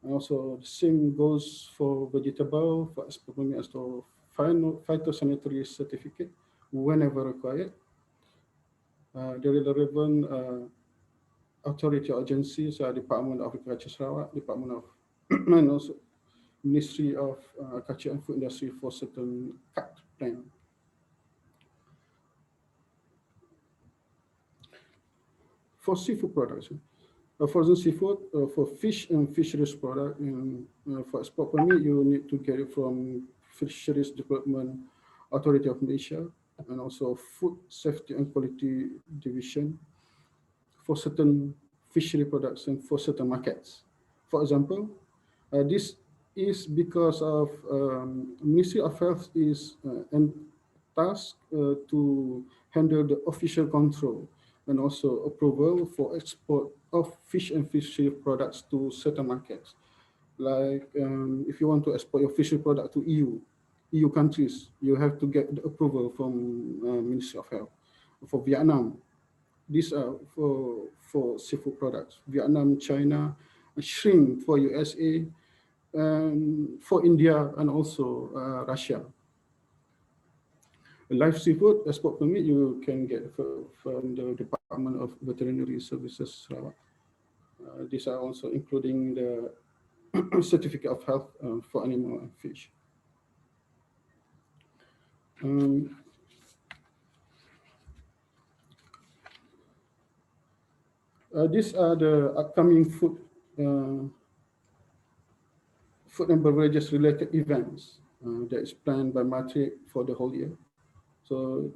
And also the same goes for vegetable, for export permit as to phytosanitary certificate whenever required. The relevant authority agencies are Department of Agriculture Sarawak, Department of and also Ministry of Agriculture and Food Industry for certain cut plan. For seafood products, frozen seafood, for fish and fisheries product, and for export permit, you need to get it from Fisheries Development Authority of Malaysia and also Food Safety and Quality Division for certain fishery products and for certain markets. For example, this is because of Ministry of Health is tasked to handle the official control and also approval for export of fish and fishery products to certain markets. Like if you want to export your fishery product to EU, EU countries, you have to get the approval from Ministry of Health. For Vietnam, these are for seafood products. Vietnam, China, shrimp for USA, and for India and also Russia. A live seafood export permit you can get from the Department of Veterinary Services Sarawak. These are also including the certificate of health for animal and fish. These are the upcoming food and beverages related events that is planned by Matrix for the whole year. So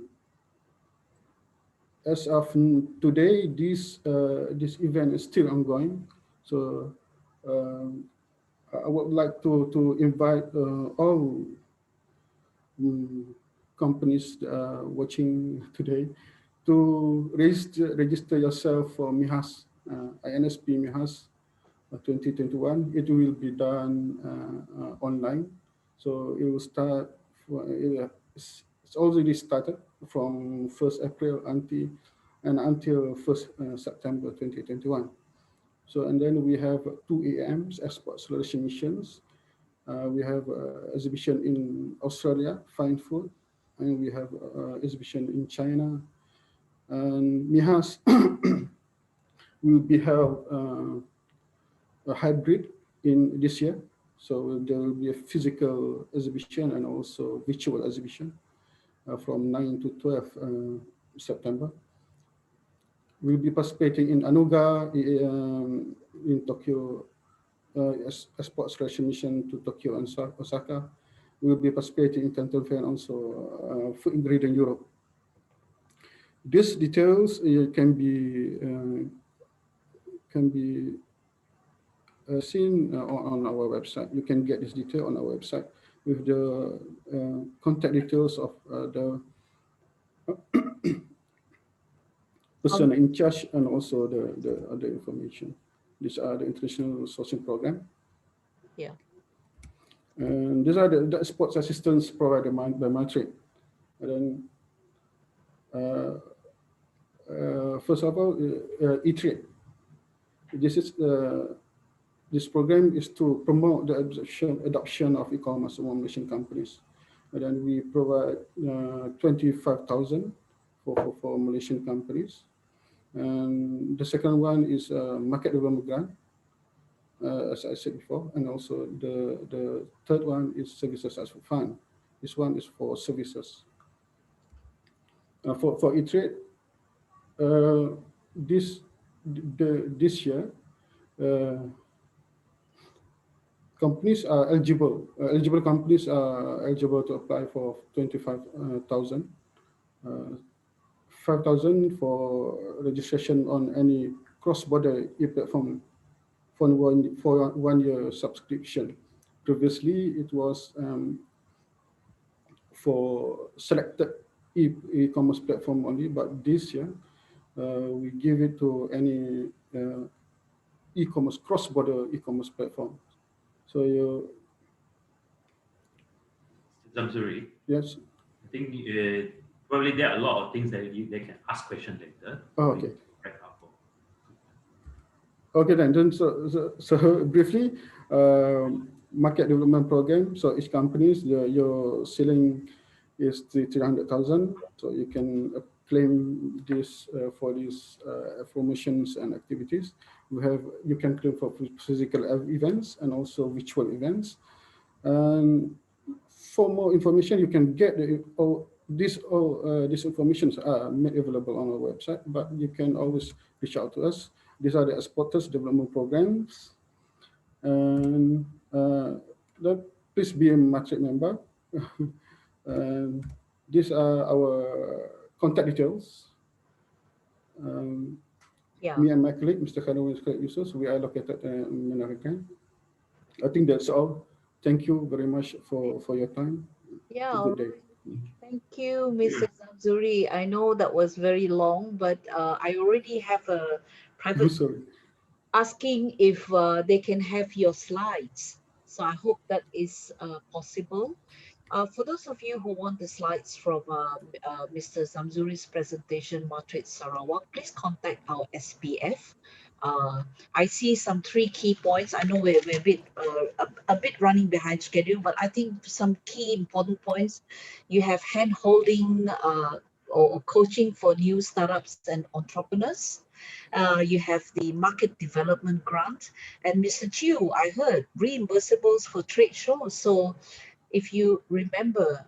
as of today, this event is still ongoing. So I would like to invite all companies watching today to register yourself for MIHAS, INSP MIHAS 2021. It will be done online. So it will start, it's already started from 1st April until 1st September 2021. So, and then we have 2 AMs, Export Acceleration Missions. We have exhibition in Australia, Fine Food, and we have exhibition in China. And MIHAS will be held a hybrid in this year. So there will be a physical exhibition and also virtual exhibition from 9 to 12 September. We'll be participating in Anuga in Tokyo, Export Acceleration Mission to Tokyo and Osaka. We'll be participating in Canton Fair and also Food Ingredient Europe. These details can be seen on our website. You can get this detail on our website with the contact details of the person in charge and also the other information. These are the international sourcing program. Yeah. And these are the sports assistance provided by Matrix. And then, first of all, e-trade. This program is to promote the adoption of e-commerce among Malaysian companies. And then we provide 25,000 for Malaysian companies. And the second one is market development grant, as I said before. And also the third one is services as for fund. This one is for services. For e-trade, this year, companies are eligible. Eligible companies are eligible to apply for 25,000. 5,000 for registration on any cross-border e-platform for 1 year subscription. Previously, it was for selected e-commerce platform only, but this year we give it to any e-commerce, cross-border e-commerce platform. So you. Zamzuri. Yes. I think probably there are a lot of things that they can ask questions later. Oh, okay. Okay then so briefly, market development program. So each companies, your ceiling is 300,000. So you can claim this for these promotions and activities. You can claim for physical events and also virtual events. And for more information, you can get these informations are made available on our website, but you can always reach out to us. These are the exporters development programs. And please be a Matrix member. And these are our contact details. Me and my colleague, Mr. Khairul Yusuf, we are located in Menarakan. I think that's all. Thank you very much for your time. Yeah. Good day. Thank you, Mrs. Zamzuri. I know that was very long, but I already have a private asking if they can have your slides. So I hope that is possible. For those of you who want the slides from Mr. Zamzuri's presentation, Martrade Sarawak, please contact our SPF. I see some 3 key points. I know we're a bit running behind schedule, but I think some key important points. You have hand holding or coaching for new startups and entrepreneurs. You have the market development grant, and Mr. Chiu, I heard reimbursables for trade shows. So if you remember,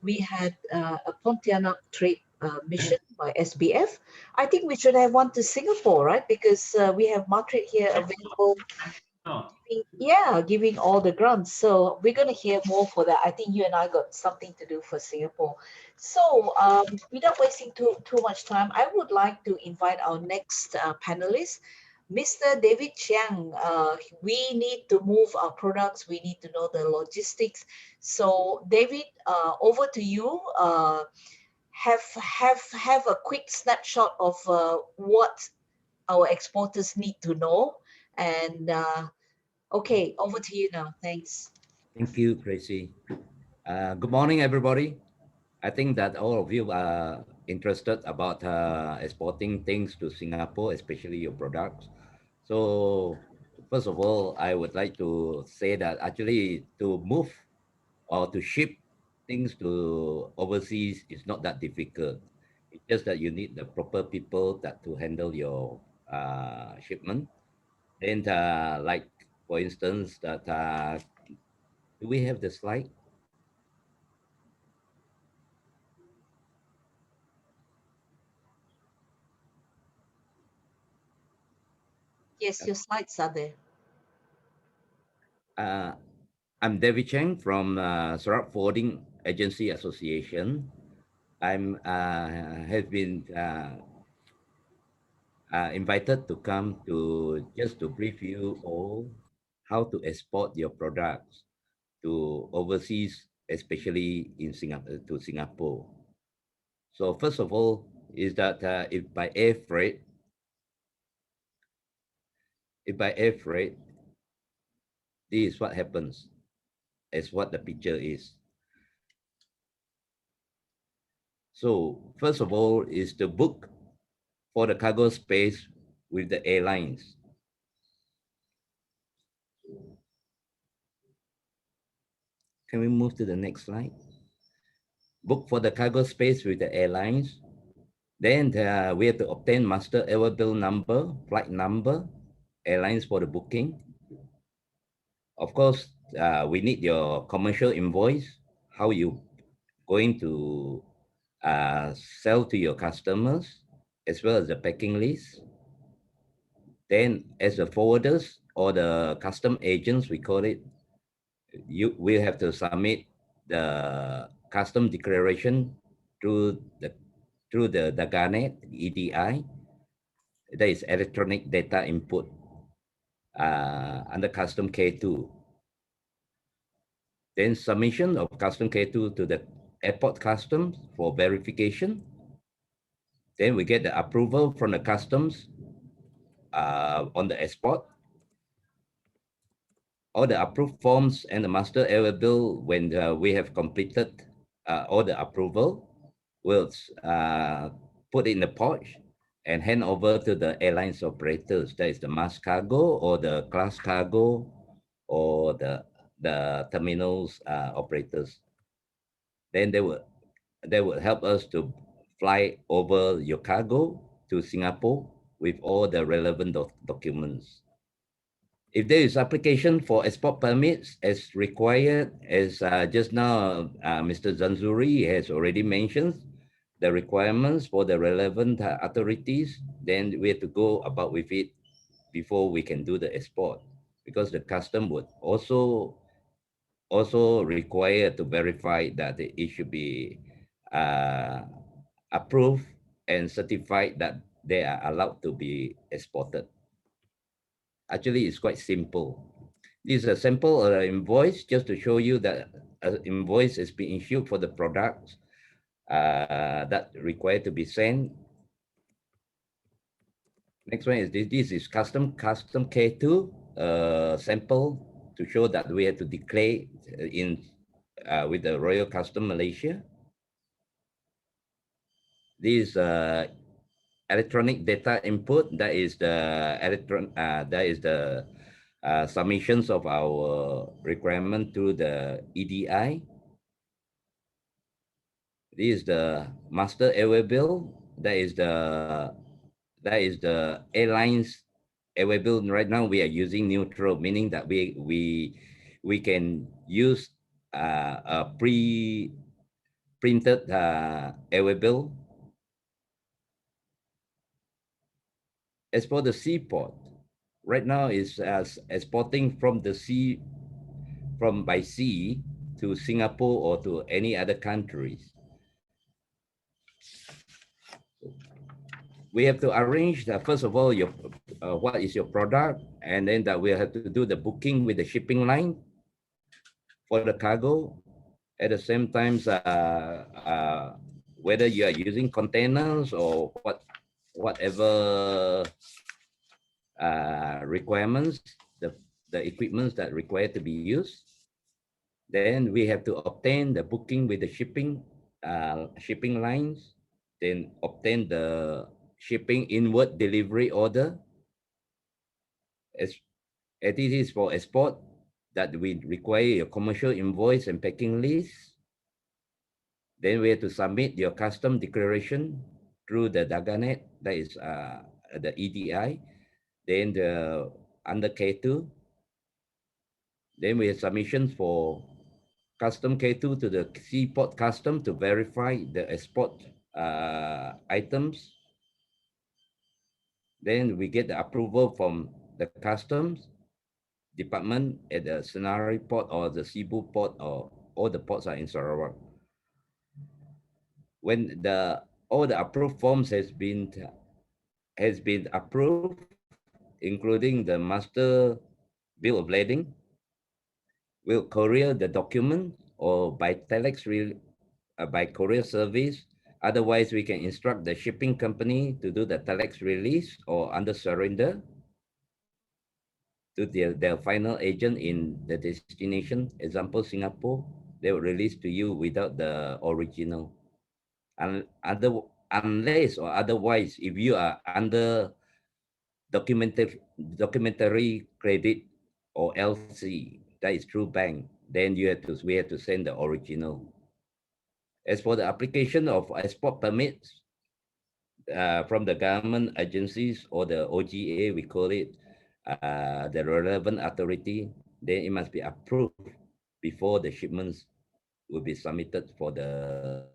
we had a Pontianak trade mission by SBF. I think we should have one to Singapore, right? Because we have Margaret here available, No. giving all the grants. So we're going to hear more for that. I think you and I got something to do for Singapore. So without wasting too much time, I would like to invite our next panelist, Mr. David Chiang. We need to move our products. We need to know the logistics. So David, over to you. Have a quick snapshot of what our exporters need to know. And okay, over to you now. Thanks. Thank you, Tracy. Good morning, everybody. I think that all of you are interested about exporting things to Singapore, especially your products. So first of all, I would like to say that actually to move or to ship things to overseas is not that difficult. It's just that you need the proper people that to handle your shipment. And like for instance, that do we have the slide? Yes, your slides are there. I'm David Cheng from Sarawak Forwarding Agency Association. I'm have been invited to come to just to brief you all how to export your products to overseas, especially in Singapore to Singapore. So first of all, is that if by air freight, this is what happens. Is what the picture is. So first of all is the book for the cargo space with the airlines. Can we move to the next slide? Book for the cargo space with the airlines. Then we have to obtain master available number, flight number, airlines for the booking. Of course, we need your commercial invoice, how you going to sell to your customers, as well as the packing list. Then as the forwarders or the custom agents, we call it, you will have to submit the custom declaration through the GANET, EDI, that is electronic data input under custom K2. Then submission of custom K2 to the airport customs for verification. Then we get the approval from the customs on the export. All the approved forms and the master available when we have completed all the approval, we'll put it in the pouch and hand over to the airlines operators. That is the mass cargo or the class cargo or the terminals operators. Then they will help us to fly over your cargo to Singapore with all the relevant documents. If there is application for export permits as required, as just now Mr. Zanzuri has already mentioned, the requirements for the relevant authorities, then we have to go about with it before we can do the export, because the custom would also require to verify that it should be approved and certified that they are allowed to be exported. Actually, it's quite simple. This is a sample invoice just to show you that an invoice is being issued for the products that required to be sent. Next one is this. This is custom K2 sample to show that we have to declare in with the Royal Custom Malaysia. This electronic data input, that is the submissions of our requirement to the EDI. This is the master airway bill. That is the airlines airway bill. Right now we are using neutral, meaning that we can use a printed airway bill. As for the seaport, right now is exporting from the sea, by sea to Singapore or to any other countries. We have to arrange that, first of all, your what is your product, and then that we have to do the booking with the shipping line for the cargo. At the same time, whether you are using containers or whatever requirements, the equipments that required to be used. Then we have to obtain the booking with the shipping lines, then obtain the shipping inward delivery order. As it is for export, that we require your commercial invoice and packing list. Then we have to submit your custom declaration through the Daganet, that is the EDI. Then under K2. Then we have submissions for custom K2 to the seaport custom to verify the export items. Then we get the approval from the customs department at the Senari port or the Cebu port, or all the ports are in Sarawak. When all the approved forms has been approved, including the master bill of lading, we'll courier the document or by telex by courier service. Otherwise, we can instruct the shipping company to do the telex release or under surrender to their final agent in the destination. Example, Singapore, they will release to you without the original. Unless or otherwise, if you are under documentary credit or LC, that is through bank, then we have to send the original. As for the application of export permits from the government agencies or the OGA, we call it, the relevant authority, then it must be approved before the shipments will be submitted for the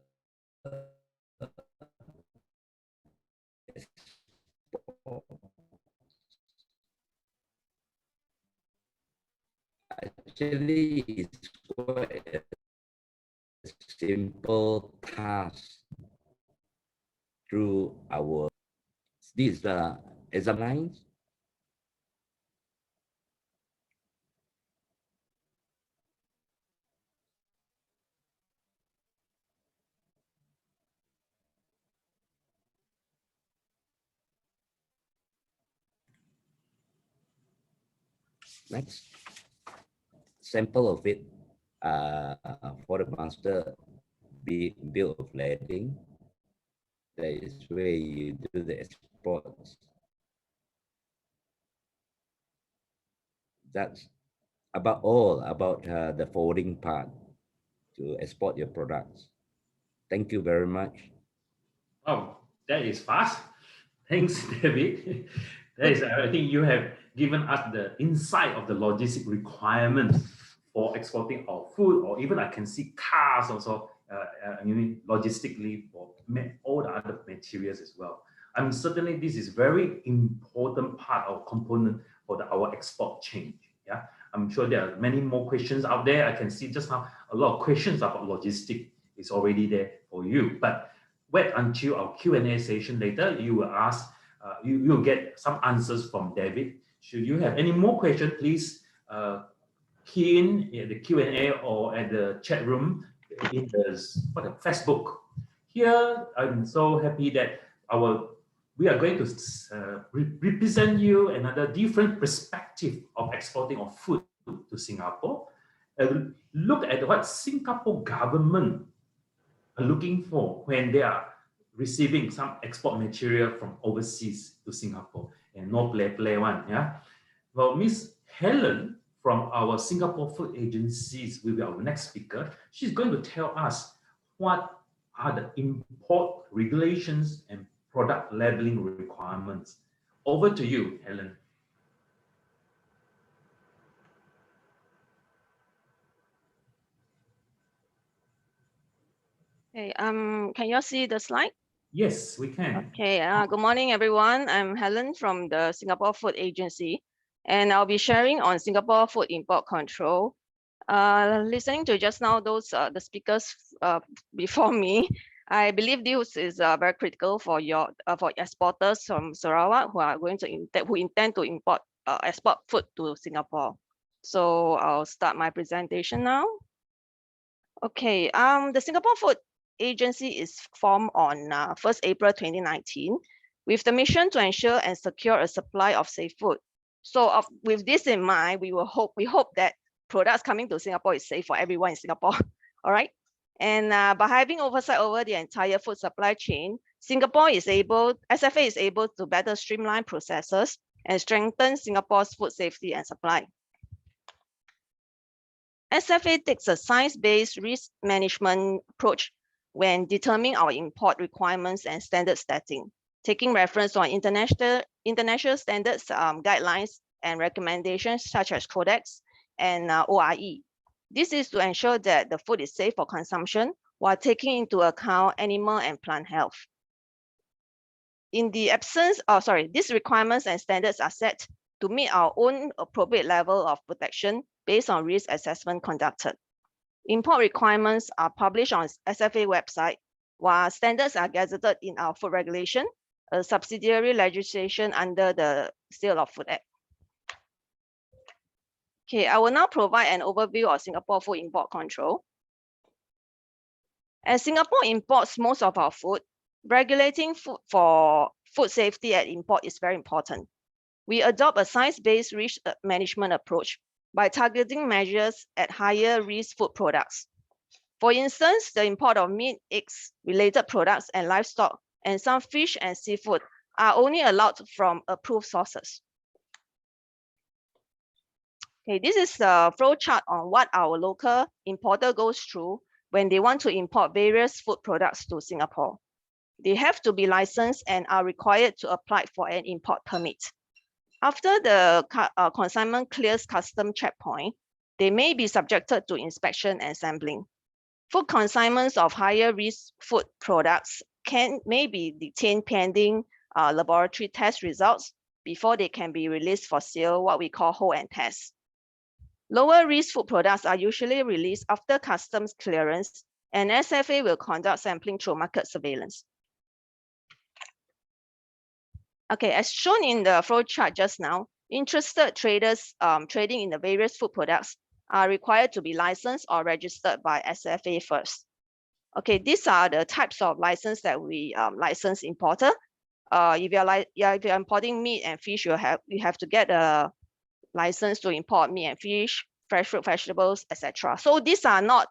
actually it's quite a simple task through these exam lines. Next sample of it for the master bill of lading. That is where you do the exports. That's all about the forwarding part to export your products. Thank you very much. Oh, that is fast. Thanks, David. That is, I think you have given us the insight of the logistic requirements for exporting our food, or even I can see cars also, logistically for all the other materials as well. I mean, certainly this is very important part of component for our export chain. Yeah, I'm sure there are many more questions out there. I can see just now a lot of questions about logistic is already there for you. But wait until our Q&A session later. You will ask, you'll get some answers from David. Should you have any more questions, please key in the Q&A or at the chat room in the Facebook. Here, I'm so happy that we are going to represent you another different perspective of exporting of food to Singapore. look at what Singapore government are looking for when they are receiving some export material from overseas to Singapore, and no play one. Yeah. Well, Miss Helen from our Singapore Food Agencies will be our next speaker. She's going to tell us what are the import regulations and product labeling requirements. Over to you, Helen. Okay, can you all see the slide? Yes, we can. Okay, good morning, everyone. I'm Helen from the Singapore Food Agency, and I'll be sharing on Singapore food import control. Listening to just now those the speakers before me, I believe this is very critical for your for exporters from Sarawak who are going to intend to import export food to Singapore. So I'll start my presentation now. Okay, the Singapore Food Agency is formed on 1st April 2019 with the mission to ensure and secure a supply of safe food. So with this in mind, we hope that products coming to Singapore is safe for everyone in Singapore. All right. And by having oversight over the entire food supply chain, SFA is able to better streamline processes and strengthen Singapore's food safety and supply. SFA takes a science-based risk management approach when determining our import requirements and standard setting, taking reference on international standards, guidelines, and recommendations such as Codex and ORE. This is to ensure that the food is safe for consumption while taking into account animal and plant health. In the absence, these requirements and standards are set to meet our own appropriate level of protection based on risk assessment conducted. Import requirements are published on SFA website, while standards are gazetted in our food regulation, a subsidiary legislation under the Sale of Food Act. Okay, I will now provide an overview of Singapore food import control. As Singapore imports most of our food, regulating food for food safety at import is very important. We adopt a science-based risk management approach by targeting measures at higher risk food products. For instance, the import of meat, eggs, related products, and livestock, and some fish and seafood are only allowed from approved sources. Okay, this is the flow chart on what our local importer goes through when they want to import various food products to Singapore. They have to be licensed and are required to apply for an import permit. After the consignment clears custom checkpoint, they may be subjected to inspection and sampling. Food consignments of higher risk food products may be detained pending laboratory test results before they can be released for sale, what we call hold and test. Lower risk food products are usually released after customs clearance, and SFA will conduct sampling through market surveillance. Okay, as shown in the flow chart just now, interested traders trading in the various food products are required to be licensed or registered by SFA first. Okay, these are the types of license that we license importer. If you're importing meat and fish, you have to get a license to import meat and fish, fresh fruit, vegetables, etc. So these are not,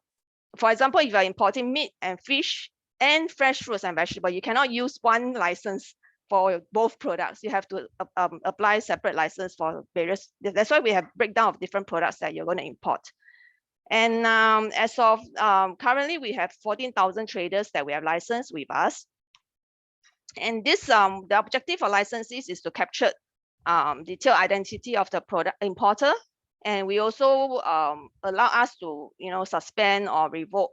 for example, if you're importing meat and fish and fresh fruits and vegetables, you cannot use one license for both products. You have to apply separate license for various. That's why we have breakdown of different products that you're going to import. And as of currently, we have 14,000 traders that we have licensed with us. And this the objective of licenses is to capture detailed identity of the product importer, and we also allow us to suspend or revoke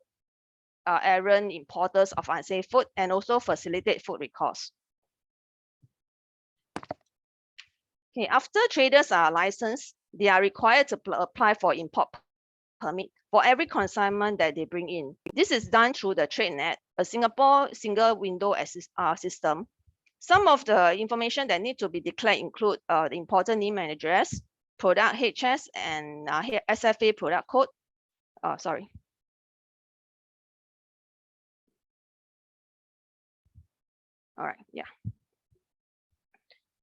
errant importers of unsafe food, and also facilitate food recalls. Okay, after traders are licensed, they are required to apply for import permit for every consignment that they bring in. This is done through the TradeNet, a Singapore single window system. Some of the information that need to be declared include the importer name and address, product HS, and SFA product code. Sorry. All right, yeah.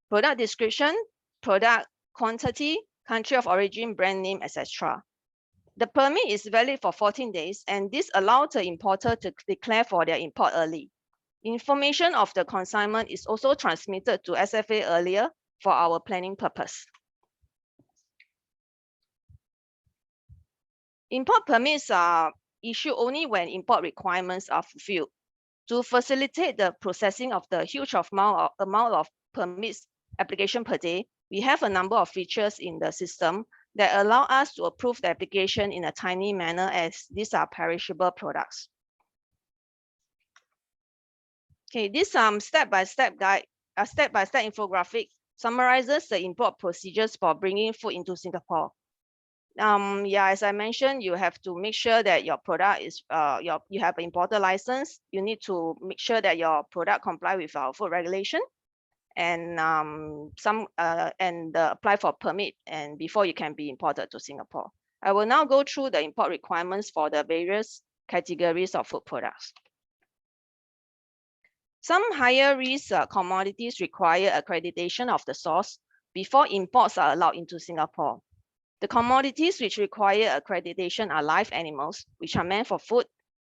Product description, product quantity, country of origin, brand name, etc. The permit is valid for 14 days, and this allows the importer to declare for their import early. Information of the consignment is also transmitted to SFA earlier for our planning purpose. Import permits are issued only when import requirements are fulfilled. To facilitate the processing of the huge amount of permits application per day, we have a number of features in the system that allow us to approve the application in a timely manner, as these are perishable products. Okay, this step-by-step guide, a step-by-step infographic summarizes the import procedures for bringing food into Singapore. As I mentioned, you have to make sure that your product is you have an importer license. You need to make sure that your product comply with our food regulation, and apply for permit and before you can be imported to Singapore. I will now go through the import requirements for the various categories of food products. Some higher risk commodities require accreditation of the source before imports are allowed into Singapore. The commodities which require accreditation are live animals, which are meant for food,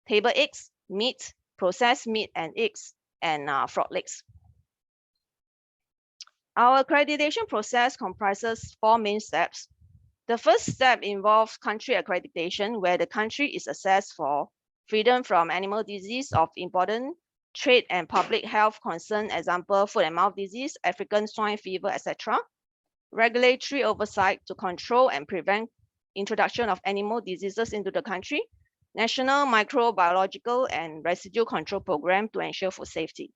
table eggs, meat, processed meat and eggs, and frog legs. Our accreditation process comprises 4 main steps. The first step involves country accreditation, where the country is assessed for freedom from animal disease of important trade and public health concern, example, foot and mouth disease, African swine fever, etc. Regulatory oversight to control and prevent introduction of animal diseases into the country. National microbiological and residue control program to ensure food safety.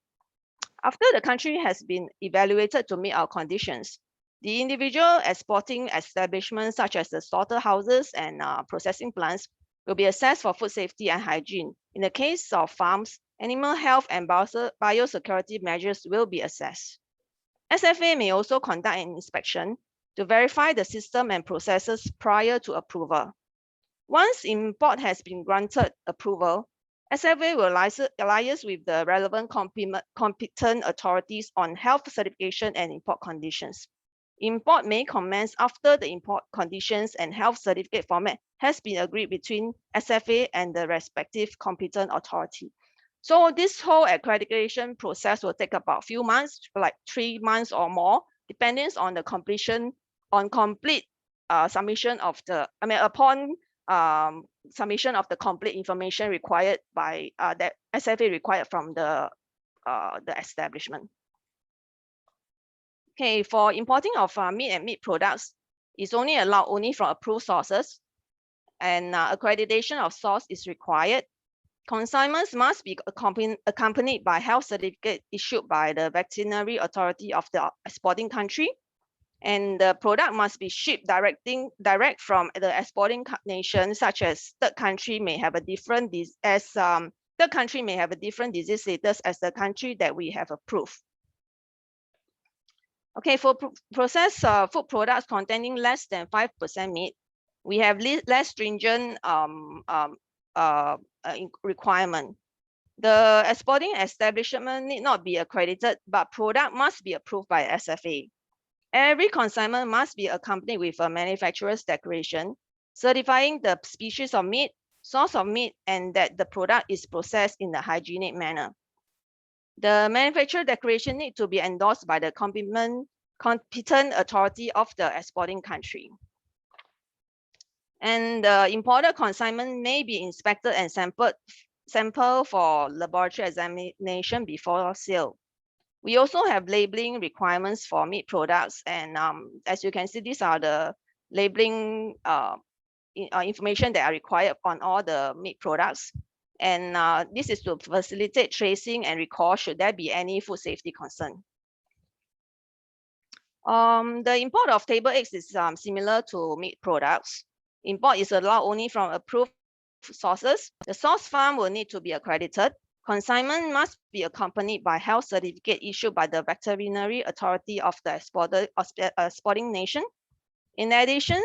After the country has been evaluated to meet our conditions, the individual exporting establishments such as the slaughterhouses and processing plants will be assessed for food safety and hygiene. In the case of farms, animal health and biosecurity measures will be assessed. SFA may also conduct an inspection to verify the system and processes prior to approval. Once import has been granted approval, SFA will liaise with the relevant competent authorities on health certification and import conditions. Import may commence after the import conditions and health certificate format has been agreed between SFA and the respective competent authority. So this whole accreditation process will take about a few months, like 3 months or more, depending on the complete submission of the, upon submission of the complete information required by that SFA required from the establishment. Okay, for importing of meat and meat products, is only allowed from approved sources, and accreditation of source is required. Consignments must be accompanied by health certificate issued by the veterinary authority of the exporting country, and the product must be shipped direct from the exporting nation, such as third country may have a different disease status as the country that we have approved. Okay, for processed food products containing less than 5% meat, we have less stringent requirement. The exporting establishment need not be accredited, but product must be approved by SFA. Every consignment must be accompanied with a manufacturer's declaration certifying the species of meat, source of meat, and that the product is processed in a hygienic manner. The manufacturer declaration need to be endorsed by the competent authority of the exporting country. And the imported consignment may be inspected and sampled for laboratory examination before sale. We also have labeling requirements for meat products, and as you can see, these are the labeling information that are required on all the meat products. And this is to facilitate tracing and recall should there be any food safety concern. The import of table eggs is similar to meat products. Import is allowed only from approved sources. The source farm will need to be accredited. Consignment must be accompanied by health certificate issued by the veterinary authority of the exporting nation. In addition,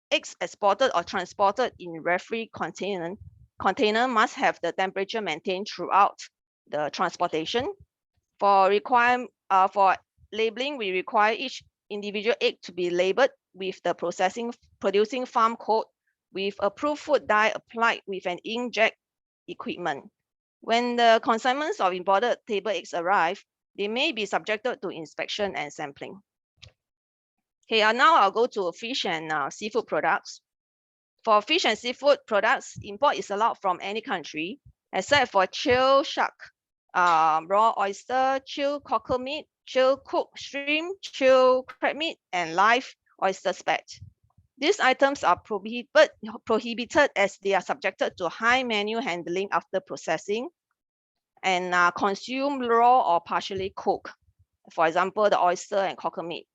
eggs exported or transported in refrigerated container must have the temperature maintained throughout the transportation. For labeling, we require each individual egg to be labeled with the producing farm code, with approved food dye applied with an inkjet equipment. When the consignments of imported table eggs arrive, they may be subjected to inspection and sampling. Okay, now I'll go to fish and seafood products. For fish and seafood products, import is allowed from any country except for chilled shark, raw oyster, chilled cockle meat, chilled cooked shrimp, chilled crab meat, and live oyster spat. These items are prohibited as they are subjected to high manual handling after processing and are consumed raw or partially cooked. For example, the oyster and cockle meat.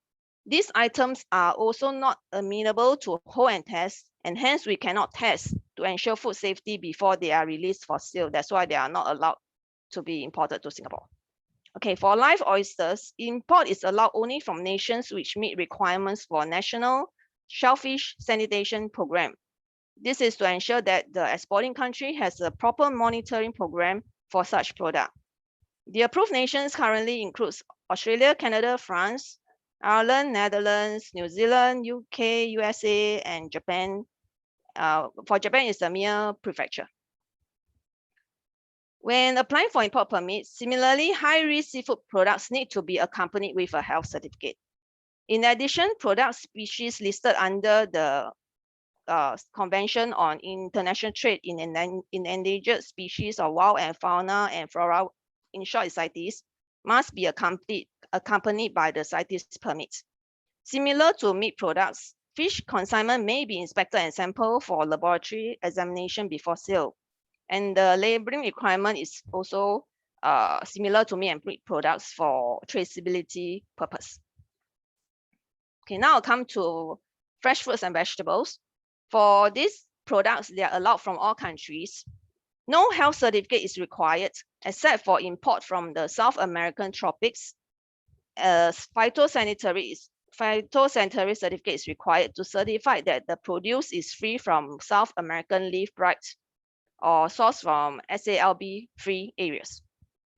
These items are also not amenable to hold and test, and hence we cannot test to ensure food safety before they are released for sale. That's why they are not allowed to be imported to Singapore. Okay, for live oysters, import is allowed only from nations which meet requirements for national shellfish sanitation program. This is to ensure that the exporting country has a proper monitoring program for such product. The approved nations currently includes Australia, Canada, France, Ireland, Netherlands, New Zealand, UK, USA, and Japan. For Japan, it's a mere prefecture. When applying for import permits, similarly, high-risk seafood products need to be accompanied with a health certificate. In addition, product species listed under the Convention on International Trade in Endangered Species of Wild and Fauna and Flora, in short, CITES, must be accompanied by the CITES permit. Similar to meat products, fish consignment may be inspected and sampled for laboratory examination before sale. And the labeling requirement is also similar to meat and meat products for traceability purpose. Okay, now I'll come to fresh fruits and vegetables. For these products, they are allowed from all countries. No health certificate is required except for import from the South American tropics. Phytosanitary certificate is required to certify that the produce is free from South American leaf blight or sourced from SALB-free areas.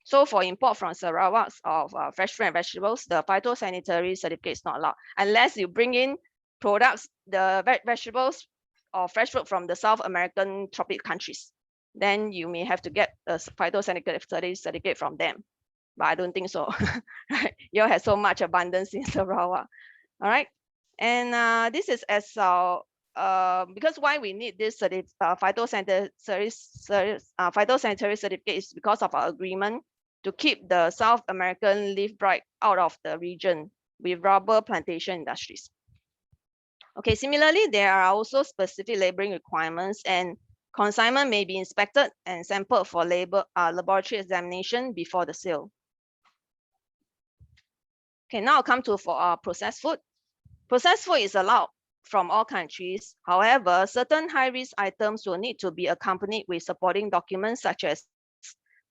So for import from Sarawak of fresh fruit and vegetables, the phytosanitary certificate is not allowed unless you bring in products, the vegetables or fresh fruit from the South American tropic countries. Then you may have to get a phytosanitary certificate from them. But I don't think so. You all have so much abundance in Sarawak. All right. And this is as because why we need this phytosanitary certificate is because of our agreement to keep the South American leaf blight out of the region with rubber plantation industries. Okay, similarly, there are also specific labeling requirements, and consignment may be inspected and sampled for laboratory examination before the sale. Okay, now I'll come to for processed food. Processed food is allowed from all countries. However, certain high-risk items will need to be accompanied with supporting documents such as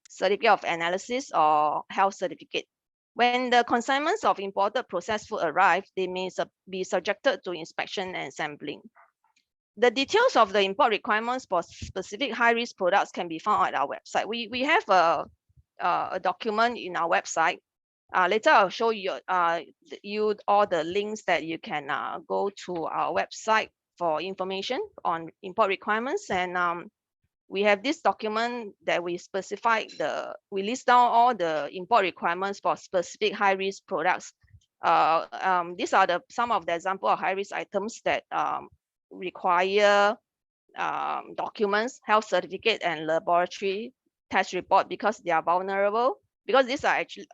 certificate of analysis or health certificate. When the consignments of imported processed food arrive, they may be subjected to inspection and sampling. The details of the import requirements for specific high-risk products can be found at our website. We have a document in our website. Later, I'll show you all the links that you can go to our website for information on import requirements. And we have this document that we list down all the import requirements for specific high-risk products. These are some of the example of high-risk items that require documents, health certificate, and laboratory test report because they are vulnerable. Because these are actually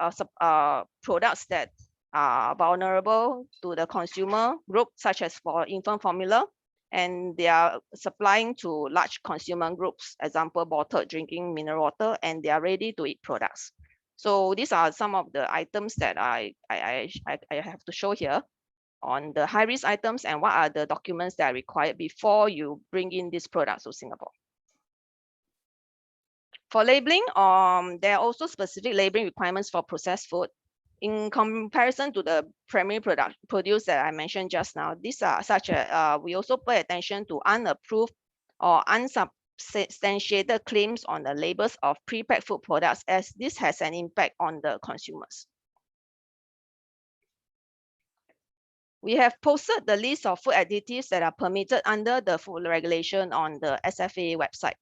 products that are vulnerable to the consumer group, such as for infant formula, and they are supplying to large consumer groups, example, bottled drinking mineral water, and they are ready-to-eat products. So these are some of the items that I have to show here on the high-risk items and what are the documents that are required before you bring in these products to Singapore. For labeling, there are also specific labeling requirements for processed food. In comparison to the primary produce that I mentioned just now, these are such as we also pay attention to unapproved or unsubstantiated claims on the labels of pre-packed food products, as this has an impact on the consumers. we have posted the list of food additives that are permitted under the food regulation on the SFA website.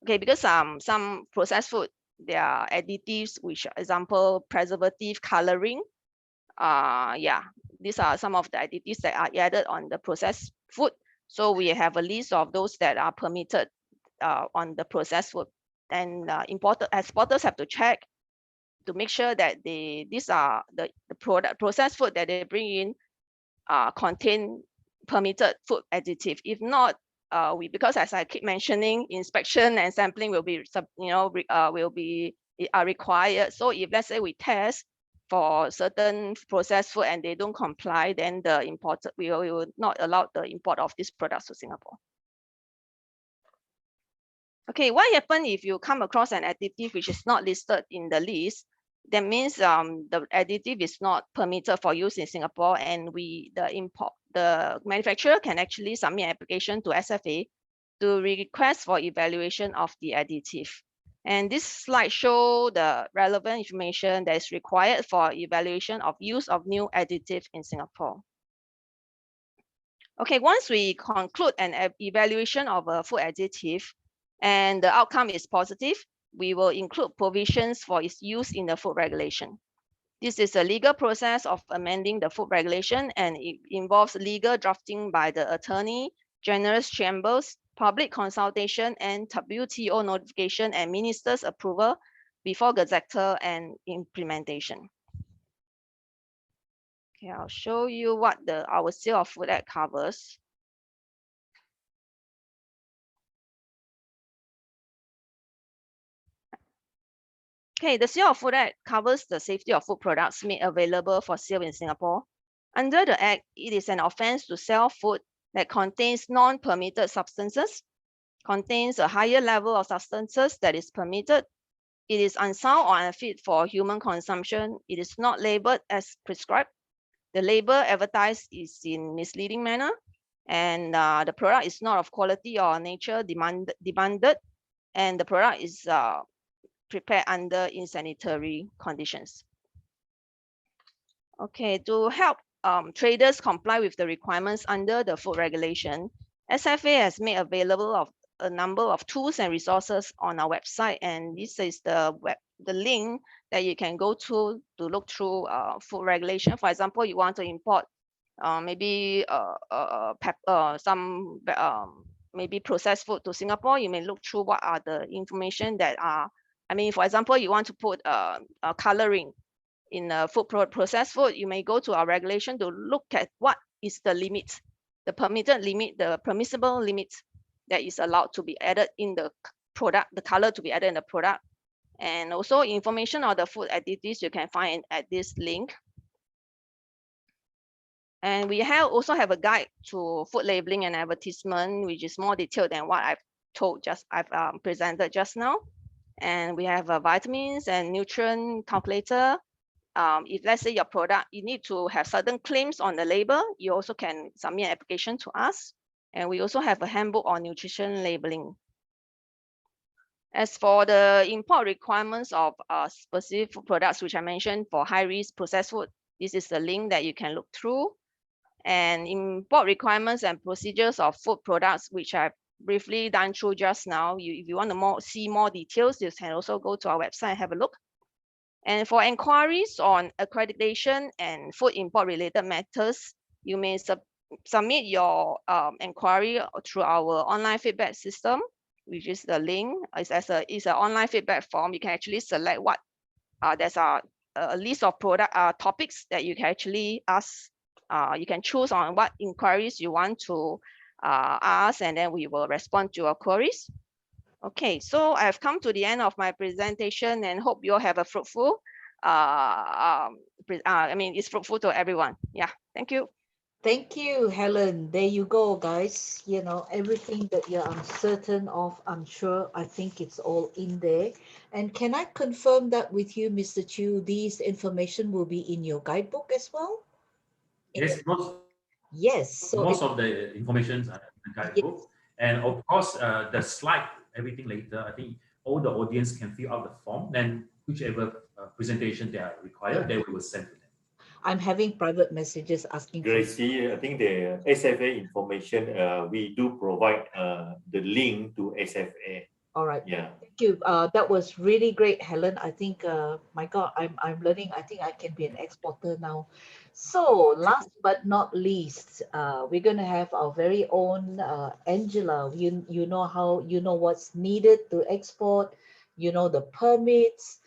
Okay, because some processed food, there are additives, which example, preservative, coloring. Yeah, these are some of the additives that are added on the processed food. So we have a list of those that are permitted on the processed food. And exporters have to check to make sure that these are the processed food that they bring in contain permitted food additive. If not, because as I keep mentioning, inspection and sampling will be required. So if let's say we test for certain processed food and they don't comply, then we will not allow the import of these products to Singapore. Okay, what happens if you come across an additive which is not listed in the list? That means the additive is not permitted for use in Singapore, and the manufacturer can actually submit an application to SFA to request for evaluation of the additive. And this slide shows the relevant information that is required for evaluation of use of new additive in Singapore. Okay, once we conclude an evaluation of a food additive and the outcome is positive, we will include provisions for its use in the food regulation. This is a legal process of amending the food regulation, and it involves legal drafting by the Attorney General's Chambers, public consultation, and WTO notification and minister's approval before gazetteer and implementation. Okay, I'll show you what our Sale of Food Act covers. Okay, the Sale of Food Act covers the safety of food products made available for sale in Singapore. Under the Act, it is an offence to sell food that contains non-permitted substances, contains a higher level of substances that is permitted, it is unsound or unfit for human consumption, it is not labelled as prescribed, the label advertised is in misleading manner, and the product is not of quality or nature demanded, and the product is prepared under unsanitary conditions. Okay, to help traders comply with the requirements under the food regulation, SFA has made available of a number of tools and resources on our website, and this is the link that you can go to look through food regulation. For example, you want to import maybe some maybe processed food to Singapore, you may look through what are the information that are, I mean, for example, you want to put coloring in processed food, you may go to our regulation to look at what is the limit, the permitted limit, the permissible limit that is allowed to be added in the product, the color to be added in the product. And also information on the food additives you can find at this link. And we also have a guide to food labeling and advertisement, which is more detailed than what I've presented just now. And we have vitamins and nutrient calculator. If let's say your product, you need to have certain claims on the label, you also can submit an application to us. And we also have a handbook on nutrition labeling. As for the import requirements of specific food products, which I mentioned for high-risk processed food, this is the link that you can look through. And import requirements and procedures of food products, which I've briefly done through just now. If you want to see more details, you can also go to our website and have a look. And for inquiries on accreditation and food import related matters, you may submit your inquiry through our online feedback system, which is the link. It's an online feedback form. You can actually select what there's a list of product topics that you can actually ask. You can choose on what inquiries you want to ask, and then we will respond to your queries. Okay, so I've come to the end of my presentation and hope you all have a fruitful, it's fruitful to everyone. Yeah, thank you. Thank you, Helen. There you go, guys. You know, everything that you're uncertain of, unsure, I think it's all in there. And can I confirm that with you, Mr. Chew, these information will be in your guidebook as well? Yes, Yes. So most of the information are in the guidebook. Yes. And of course, the slide, everything later, I think all the audience can fill out the form, then whichever presentation they are required, they will send to them. I'm having private messages asking for. Gracie, I think the SFA information, we do provide the link to SFA. All right. Yeah. Thank you. That was really great, Helen. I think, my God, I'm learning. I think I can be an exporter now. So last but not least, we're going to have our very own Angela. You know what's needed to export. You know the permits.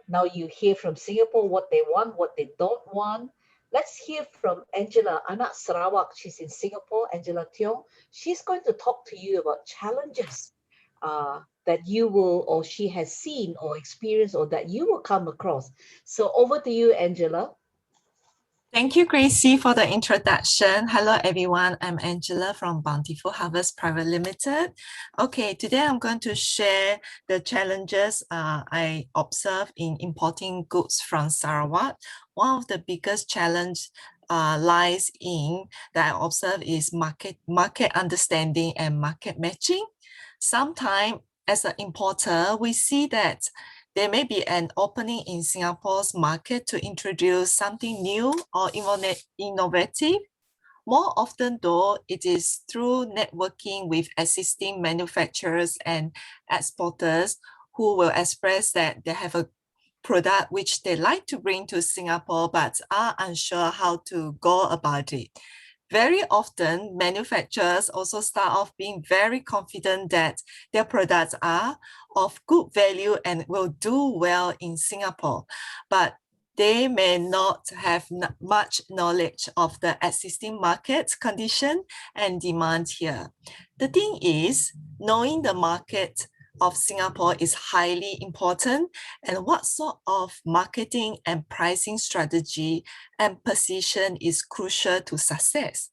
Now you hear from Singapore what they want, what they don't want. Let's hear from Angela, anak Sarawak. She's in Singapore, Angela Tiong. She's going to talk to you about challenges that you will, or she has seen or experienced, or that you will come across. So over to you, Angela. Thank you, Gracie, for the introduction. Hello, everyone. I'm Angela from Bountiful Harvest Private Limited. Okay, today I'm going to share the challenges I observe in importing goods from Sarawak. One of the biggest challenge lies in that I observe is market understanding and market matching. Sometimes as an importer, we see that there may be an opening in Singapore's market to introduce something new or innovative. More often though, it is through networking with existing manufacturers and exporters who will express that they have a product which they like to bring to Singapore but are unsure how to go about it. Very often, manufacturers also start off being very confident that their products are of good value and will do well in Singapore, but they may not have much knowledge of the existing market condition and demand here. The thing is, knowing the market of Singapore is highly important, and what sort of marketing and pricing strategy and position is crucial to success.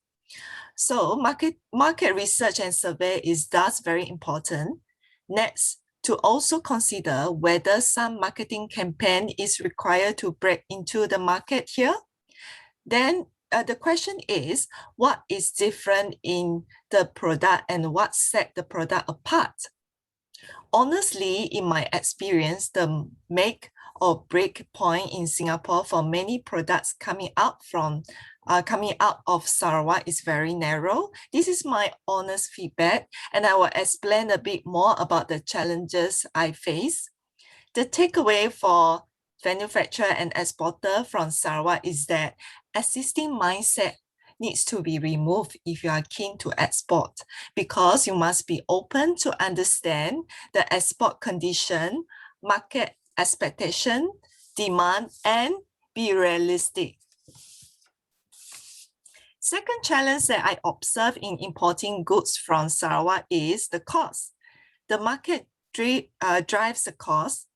So market research and survey is thus very important. Next, to also consider whether some marketing campaign is required to break into the market here. Then the question is, what is different in the product and what set the product apart? Honestly, in my experience, the make or break point in Singapore for many products coming out of Sarawak is very narrow. This is my honest feedback, and I will explain a bit more about the challenges I face. The takeaway for manufacturer and exporter from Sarawak is that existing mindset needs to be removed if you are keen to export, because you must be open to understand the export condition, market expectation, demand, and be realistic. Second challenge that I observe in importing goods from Sarawak is the cost. The market drives the cost.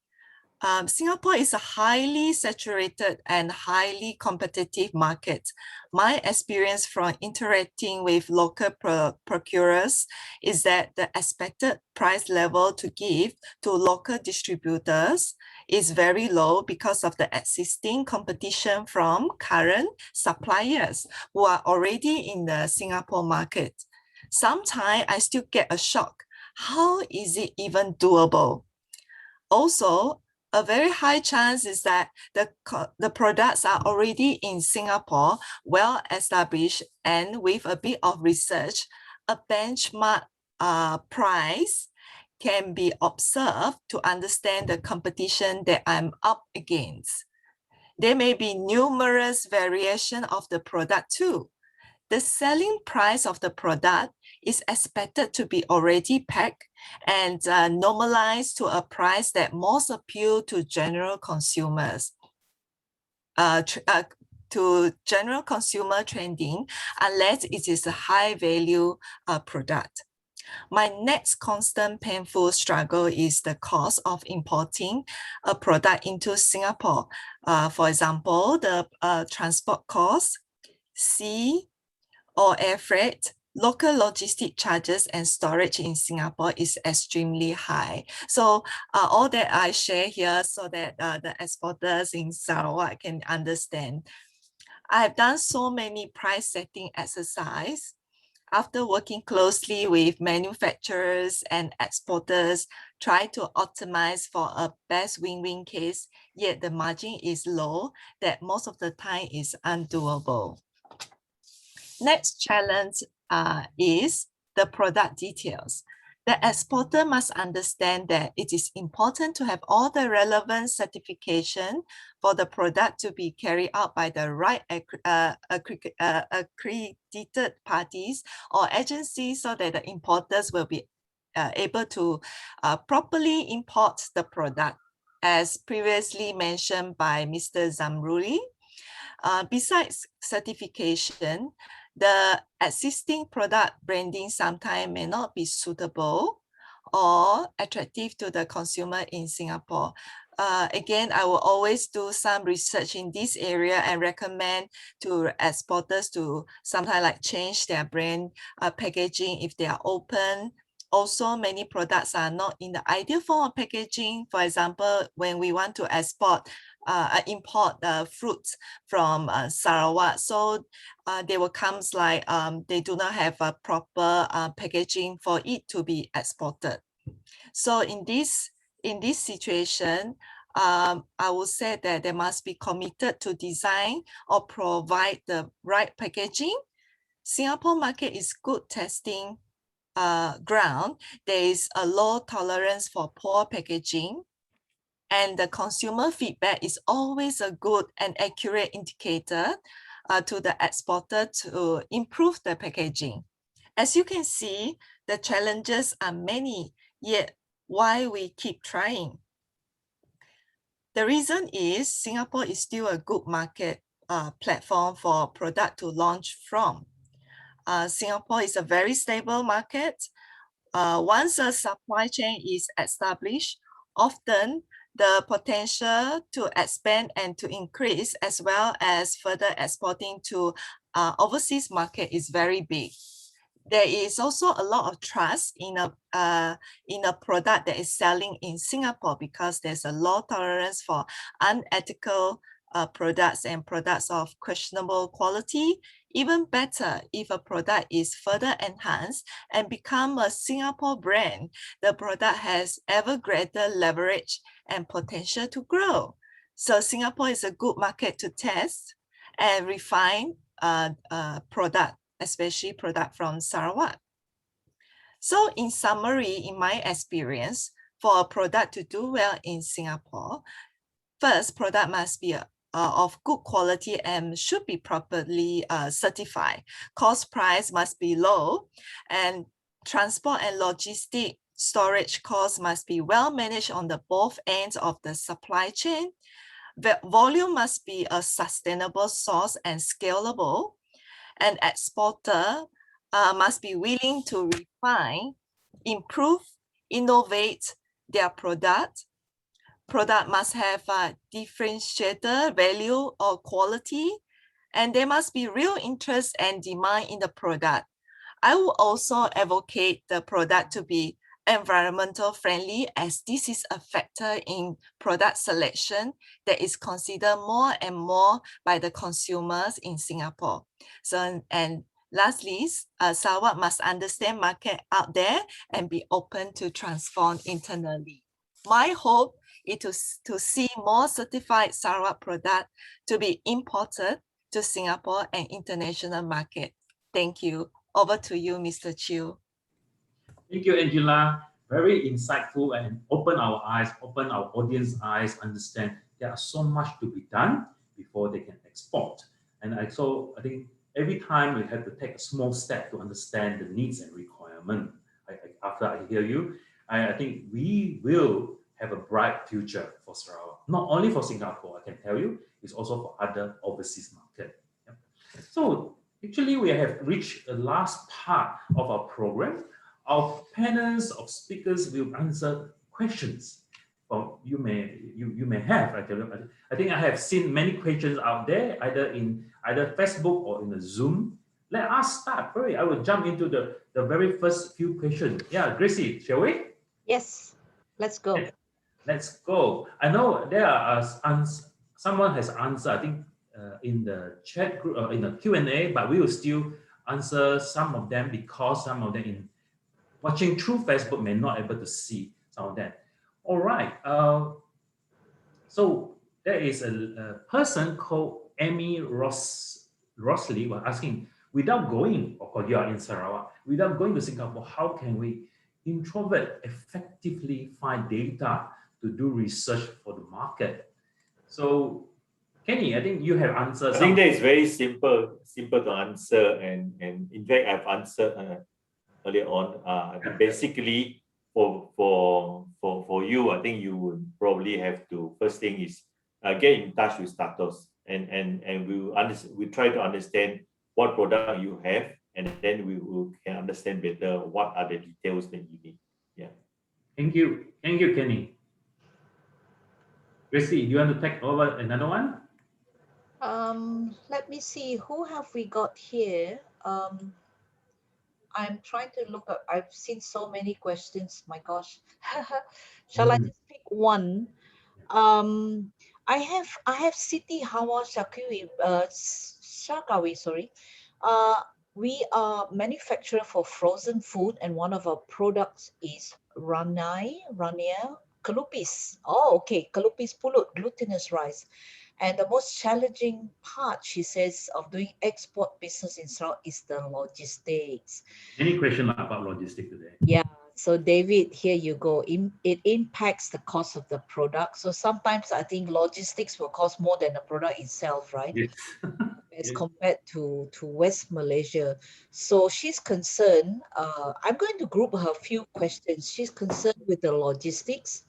Singapore is a highly saturated and highly competitive market. My experience from interacting with local procurers is that the expected price level to give to local distributors is very low because of the existing competition from current suppliers who are already in the Singapore market. Sometimes I still get a shock. How is it even doable? Also, a very high chance is that the products are already in Singapore, well established, and with a bit of research, a benchmark price can be observed to understand the competition that I'm up against. There may be numerous variations of the product too. The selling price of the product is expected to be already packed and normalized to a price that most appeal to general consumers, to general consumer trending, unless it is a high value product. My next constant painful struggle is the cost of importing a product into Singapore. For example, the transport cost, sea or air freight, local logistic charges and storage in Singapore is extremely high. So all that I share here so that the exporters in Sarawak can understand. I have done so many price setting exercises. After working closely with manufacturers and exporters, try to optimize for a best win-win case, yet the margin is low, that most of the time is undoable. Next challenge is the product details. The exporter must understand that it is important to have all the relevant certification for the product to be carried out by the right accredited parties or agencies, so that the importers will be able to properly import the product, as previously mentioned by Mr. Zamruli. Besides certification, the existing product branding sometimes may not be suitable or attractive to the consumer in Singapore. Again, I will always do some research in this area and recommend to exporters to sometimes like change their brand packaging if they are open. Also, many products are not in the ideal form of packaging. For example, when we want to import fruits from Sarawak, so they will come like they do not have a proper packaging for it to be exported. So in this situation, I would say that they must be committed to design or provide the right packaging. Singapore market is good testing ground. There is a low tolerance for poor packaging, and the consumer feedback is always a good and accurate indicator to the exporter to improve the packaging. As you can see, the challenges are many, yet why we keep trying? The reason is Singapore is still a good market platform for product to launch from. Singapore is a very stable market. Once a supply chain is established, often the potential to expand and to increase, as well as further exporting to overseas market, is very big. There is also a lot of trust in a product that is selling in Singapore, because there's a low tolerance for unethical products and products of questionable quality. Even better, if a product is further enhanced and become a Singapore brand, the product has ever greater leverage and potential to grow. So Singapore is a good market to test and refine product, especially product from Sarawak. So in summary, in my experience, for a product to do well in Singapore, first, product must be of good quality and should be properly certified. Cost price must be low, and transport and logistic storage costs must be well managed on the both ends of the supply chain. The volume must be a sustainable source and scalable. An exporter must be willing to refine, improve, innovate their product. Product must have a differentiator value or quality, and there must be real interest and demand in the product. I will also advocate the product to be environmental friendly, as this is a factor in product selection that is considered more and more by the consumers in Singapore. So, and lastly, Sarawak must understand market out there and be open to transform internally. My hope is to see more certified Sarawak product to be imported to Singapore and international market. Thank you. Over to you, Mr. Chiu. Thank you, Angela. Very insightful and open our eyes, open our audience eyes, understand there are so much to be done before they can export. And I think every time we have to take a small step to understand the needs and requirement. After I hear you, I think we will have a bright future for Sarawak. Not only for Singapore, I can tell you, it's also for other overseas market. Yeah. So actually, we have reached the last part of our program. Our panels of speakers will answer questions you may have. I think I have seen many questions out there, either Facebook or in the Zoom. Let us start. I will jump into the very first few questions. Yeah, Gracie, shall we? Yes, let's go. Let's go. I know there are someone has answered, I think, in the chat group or in the Q&A, but we will still answer some of them, because some of them in watching through Facebook may not able to see. sound that. All right. So there is a person called Amy Rosley was asking, without going, of course you are in Sarawak, without going to Singapore, how can we introvert effectively find data to do research for the market? So Kenny, I think you have answered. I think that is very simple to answer, and in fact I've answered earlier on. Basically, for you, I think you would probably have to, first thing is get in touch with STATOS, and we try to understand what product you have, and then can understand better what are the details that you need. Yeah. Thank you, Kenny. Gracie, do you want to take over another one? Let me see, who have we got here? I'm trying to look up. I've seen so many questions. My gosh. Shall I just pick one? I have Siti Hawa Shakawi, sorry. We are manufacturer for frozen food, and one of our products is Rania Kalupis. Oh, okay, Kalupis pulut, glutinous rice. And the most challenging part, she says, of doing export business in Sarawak is the logistics. Any question about logistics today? Yeah. So David, here you go. It impacts the cost of the product. So sometimes I think logistics will cost more than the product itself, right? Yes. As compared to West Malaysia. So she's concerned. I'm going to group her few questions. She's concerned with the logistics.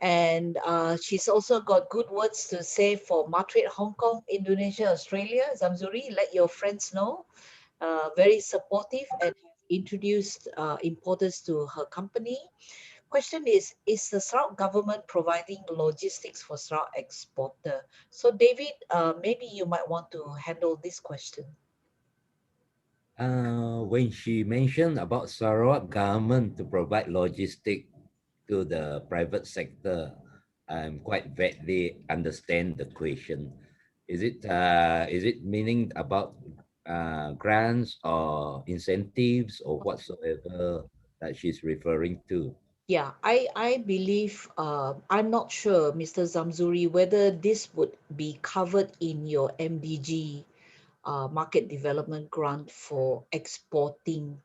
And she's also got good words to say for Matrade Hong Kong, Indonesia, Australia. Zamzuri, let your friends know. Very supportive and introduced importance to her company. Question is the Sarawak government providing logistics for Sarawak exporter? So David, maybe you might want to handle this question. When she mentioned about Sarawak government to provide logistic to the private sector, I'm quite vaguely understand the question. Is it meaning about grants or incentives or whatsoever that she's referring to? Yeah, I believe, I'm not sure, Mr. Zamzuri, whether this would be covered in your MDG market development grant for exporting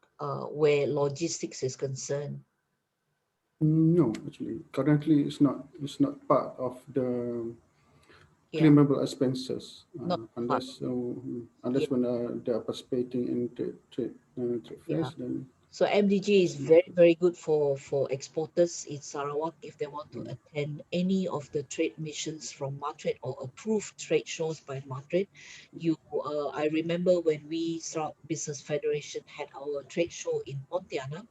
where logistics is concerned. No, actually, currently it's not part of the Yeah, claimable expenses not part. unless when they are participating in trade Yeah. fairs, then So MDG is very, very good for exporters in Sarawak if they want to attend any of the trade missions from Matrade or approved trade shows by Matrade. I remember when we, Sarawak Business Federation, had our trade show in Pontianak.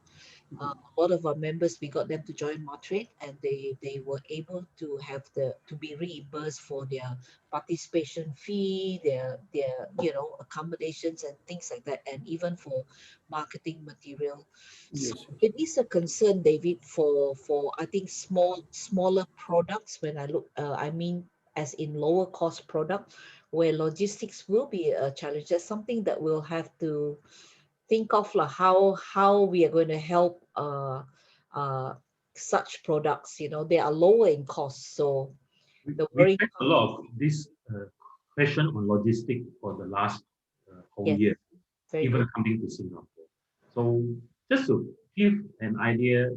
A lot of our members, we got them to join Matrade, and they were able to have to be reimbursed for their participation fee, their accommodations and things like that, and even for marketing material. So yes. it is a concern, David, for I think smaller products. When I look, I mean, as in lower cost product, where logistics will be a challenge. That's something that we'll have to think of how we are going to help such products. They are lower in cost, so the We worry had a part lot is, of this question on logistics for the last whole yes, year, very even good. coming to Singapore. So just to give an idea,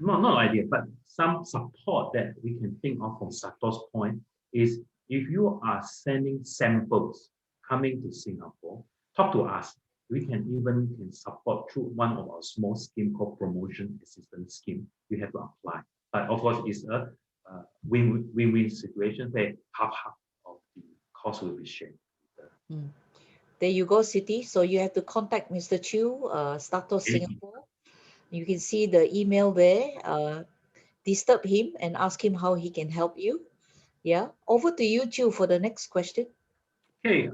not idea, but some support that we can think of from Sato's point is, if you are sending samples coming to Singapore, talk to us. We can support through one of our small scheme called promotion assistance scheme. You have to apply, but of course it's a win-win situation where half of the cost will be shared. There you go, City. So you have to contact Mr. Chew, STATOS Singapore. You can see the email there. Disturb him and ask him how he can help you. Yeah, over to you, Chew, for the next question. Okay,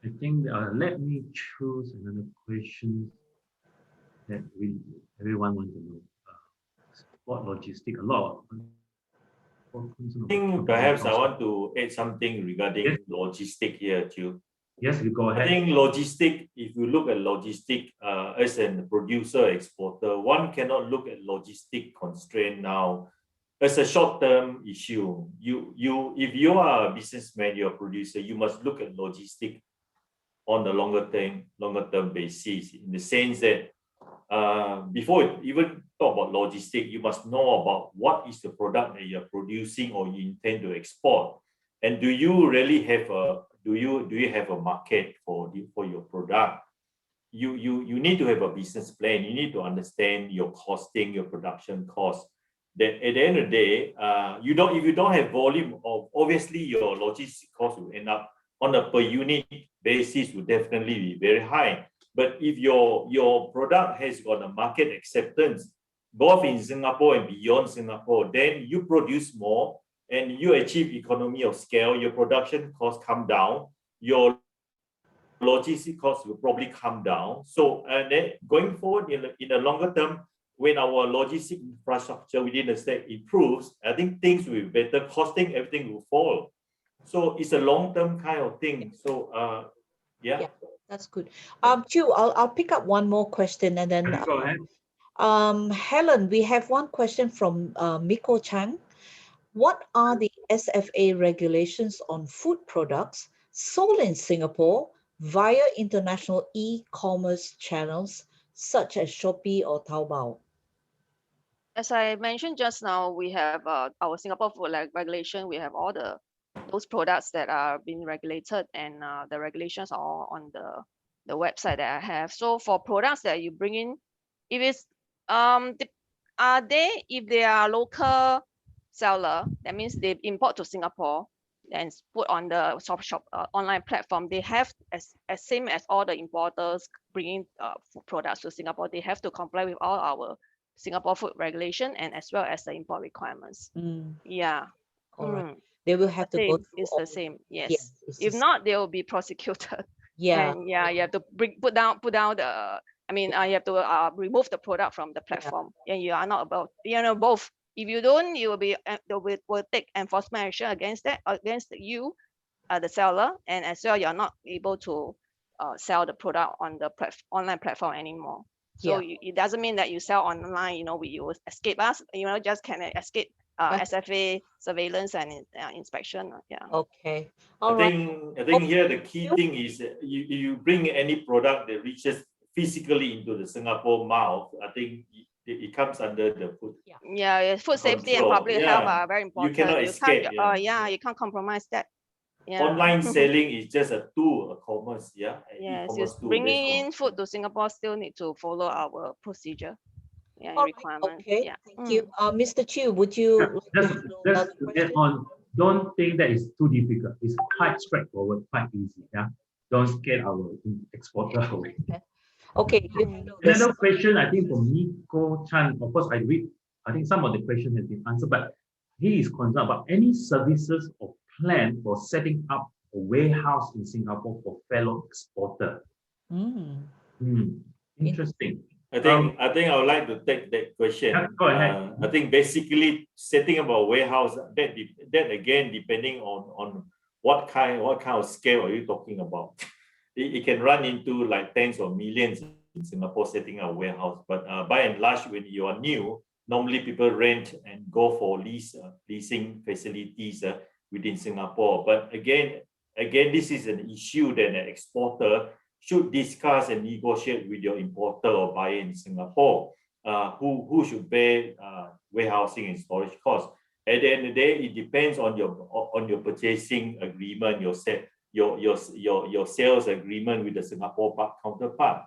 I think let me choose another question that everyone wants to know. What logistic? A lot. I think perhaps I want to add something regarding logistic here too. Yes, you go I ahead. think logistic, if you look at logistic as a producer exporter, one cannot look at logistic constraint now as a short-term issue. If you are a businessman, you're a producer, you must look at logistic on the longer term basis, in the sense that before you even talk about logistic, you must know about what is the product that you're producing or you intend to export, and do you really have a do you have a market for your product? You need to have a business plan. You need to understand your costing, your production cost. That at the end of the day, if you don't have volume, obviously your logistic cost will end up on a per unit basis will definitely be very high. But if your product has got a market acceptance, both in Singapore and beyond Singapore, then you produce more and you achieve economy of scale, your production costs come down, your logistic costs will probably come down. So then going forward in the longer term, when our logistic infrastructure within the state improves, I think things will be better, costing, everything will fall. So it's a long-term kind of thing. So yeah. That's good. Chu, I'll pick up one more question and then Go ahead. Helen, we have one question from Miko Chang. What are the SFA regulations on food products sold in Singapore via international e-commerce channels such as Shopee or Taobao? As I mentioned just now, we have our Singapore food regulation. We have all those products that are being regulated, and the regulations are all on the website that I have. So for products that you bring in, if it's if they are local seller, that means they import to Singapore and put on the shop online platform, they have as same as all the importers bringing food products to Singapore, they have to comply with all our Singapore food regulation and as well as the import requirements. Yeah. All right. They will have to go through it's the same. Yes. It's If not, they will be prosecuted. Yeah. And yeah, you have to put down the. I mean, you have to remove the product from the platform, and you are not about both. If you don't, you will be will take enforcement action against you, the seller, and as well, you are not able to sell the product on the online platform anymore. So it doesn't mean that you sell online, you will escape us, just can escape SFA surveillance and inspection. Yeah. Okay. I think here the key thing is you bring any product that reaches physically into the Singapore mouth, I think it comes under the food. Yeah, food safety and public health are very important. You cannot escape. You can't compromise that. Yeah. Online selling is just a tool, a commerce. Yeah. Yes, bringing in food to Singapore still need to follow our procedure. Yeah, requirement. Okay, thank you. Mr. Chew, would you like to just add on? Don't think that is too difficult. It's quite straightforward, quite easy. Yeah. Don't scare our exporter away. Okay. Another question, I think from Nico Chan, of course, I think some of the question has been answered, but he is concerned about any services or plan for setting up a warehouse in Singapore for fellow exporter. Interesting. I think I would like to take that question. Yeah, go ahead. I think basically setting up a warehouse, that again depending on what kind of scale are you talking about. It can run into like tens of millions in Singapore setting up a warehouse. But by and large, when you are new, normally people rent and go for leasing facilities within Singapore. But again, this is an issue that an exporter should discuss and negotiate with your importer or buyer in Singapore, who should bear warehousing and storage costs. At the end of the day, it depends on your purchasing agreement, your sales agreement with the Singapore counterpart.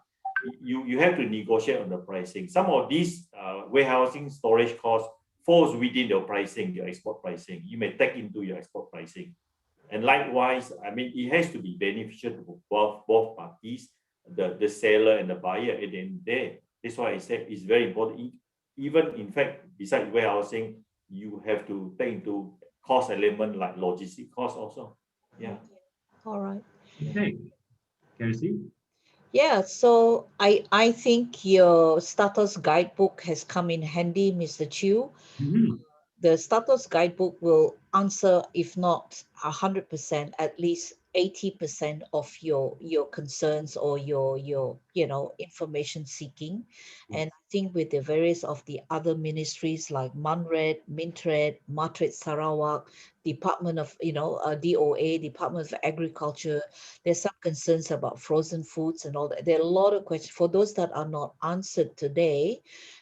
You have to negotiate on the pricing. Some of these warehousing storage costs falls within your pricing, your export pricing. You may take into your export pricing. And likewise, I mean, it has to be beneficial to both parties, the seller and the buyer at the end of the day. That's why I said it's very important. Even in fact, besides warehousing, you have to take into cost element like logistic costs also. Yeah. All right. Okay. Can you see? Yeah, so I think your STATOS guidebook has come in handy, Mr. Chew. the status guidebook will answer, if not 100%, at least 80% of your concerns or your information seeking. And I think with the various of the other ministries like MANRED, MINTRED, Matret Sarawak, Department of DOA, Department of Agriculture, there's some concerns about frozen foods and all that. There are a lot of questions. For those that are not answered today,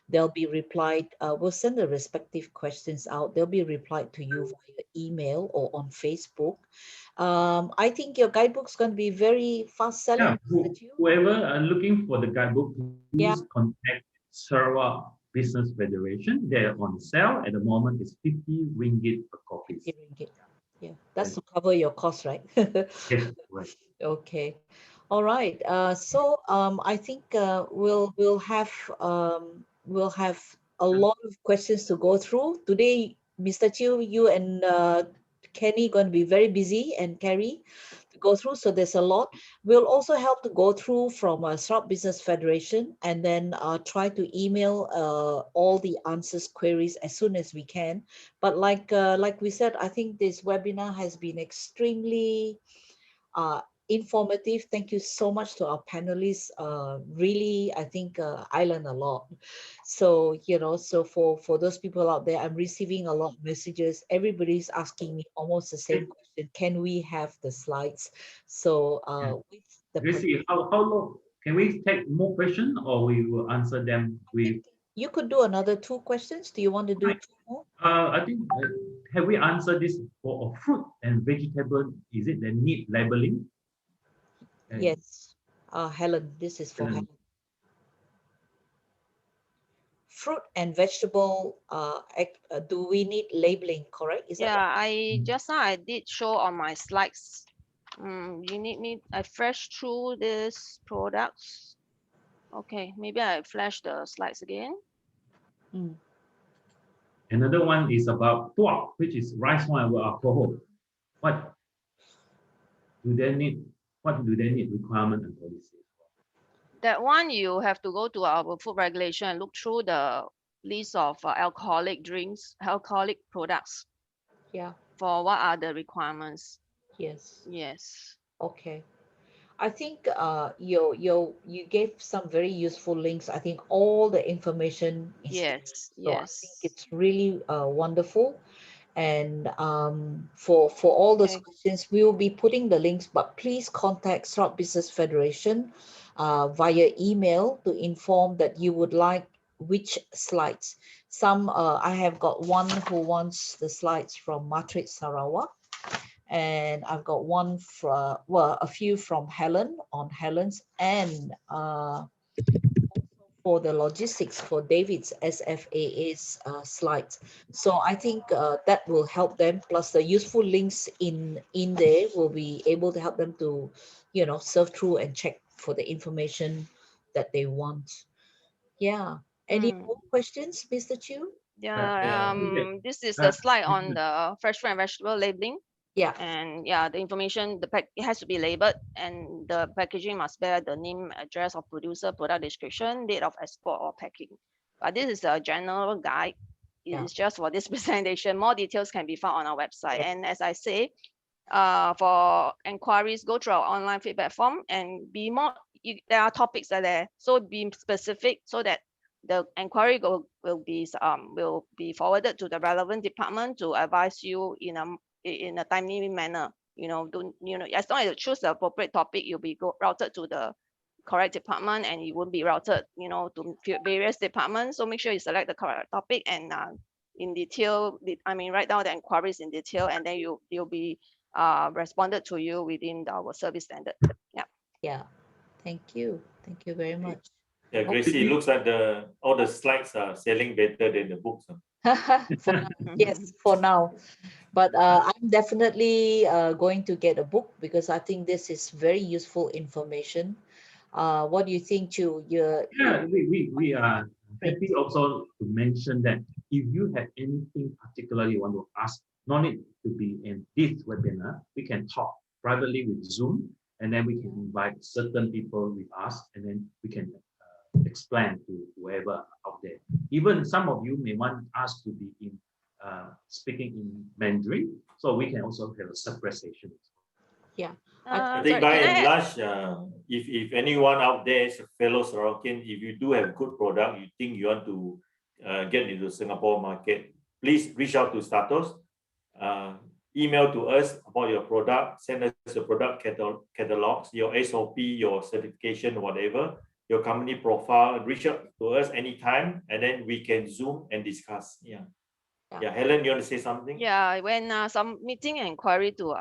they'll be replied. We'll send the respective questions out. They'll be replied to you via email or on Facebook. I think your guidebook's going to be very fast selling. Whoever are looking for the guidebook, please Yeah. contact Sarawak Business Federation. They're on sale at the moment. It's 50 ringgit per copy. 50 ringgit. Yeah, that's to cover your cost, right? Yes, right. Okay. All right. So I think we'll have a lot of questions to go through today. Mr. Chiu, you and Kenny going to be very busy, and Carrie to go through. So there's a lot. We'll also help to go through from Sarawak Business Federation, and then try to email all the answers, queries as soon as we can. But like we said, I think this webinar has been extremely informative. Thank you so much to our panelists. Really, I think I learned a lot. So, so for those people out there, I'm receiving a lot of messages. Everybody's asking me almost the same question. Can we have the slides? So with the Gracie, how long? Can we take more questions, or we will answer them with? You could do another 2 questions. Do you want to do 2 more? I think, have we answered this for fruit and vegetable? Is it the need labeling? Yes. Helen, this is for Helen. Fruit and vegetable, do we need labeling, correct? Is Yeah, that I just now I did show on my slides. You need me, I flash through these products. Okay, maybe I flash the slides again. Another one is about tuak, which is rice wine with alcohol. What do they need? What do they need requirement and policy? That one you have to go to our food regulation and look through the list of alcoholic drinks, alcoholic products. Yeah. For what are the requirements? Yes. Yes. Okay. I think you gave some very useful links. I think all the information is there. Yes. So I think it's really wonderful. And for all those questions, we will be putting the links, but please contact Sarawak Business Federation via email to inform that you would like which slides. Some I have got one who wants the slides from Matrit Sarawak, and I've got one from, well, a few from Helen on Helen's, and for the logistics for David's SFAA's slides. So I think that will help them, plus the useful links in there will be able to help them to, surf through and check for the information that they want. Yeah. Any more questions, Mr. Chiu? Yeah, this is the slide on the fresh fruit and vegetable labeling. Yeah. And yeah, the information, it has to be labeled, and the packaging must bear the name, address of producer, product description, date of export or packing. But this is a general guide. It's just for this presentation. More details can be found on our website. And as I say, for inquiries, go through our online feedback form and be more, there are topics there. So be specific so that the inquiry will be forwarded to the relevant department to advise you in a timely manner. As long as you choose the appropriate topic, you'll be routed to the correct department, and it won't be routed, to various departments. So make sure you select the correct topic and in detail, write down the inquiries in detail, and then you'll be responded to you within our service standard. Yeah. Thank you very much. Yeah, Gracie, it looks like all the slides are selling better than the books. Yes, for now. But I'm definitely going to get a book, because I think this is very useful information. What do you think, Chu? Yeah, we are happy also to mention that if you have anything particular you want to ask, no need to be in this webinar. We can talk privately with Zoom, and then we can invite certain people with us, and then we can explain to whoever out there. Even some of you may want us to be in speaking in Mandarin, so we can also have a separate session. Yeah. I think by and large, if anyone out there is a fellow Sarawakian, if you do have good product, you think you want to get into the Singapore market, please reach out to STATOS, email to us about your product, send us the product catalogs, your SOP, your certification, whatever, your company profile, reach out to us anytime, and then we can Zoom and discuss. Yeah. Yeah, Helen, you want to say something? Yeah, when submitting an inquiry to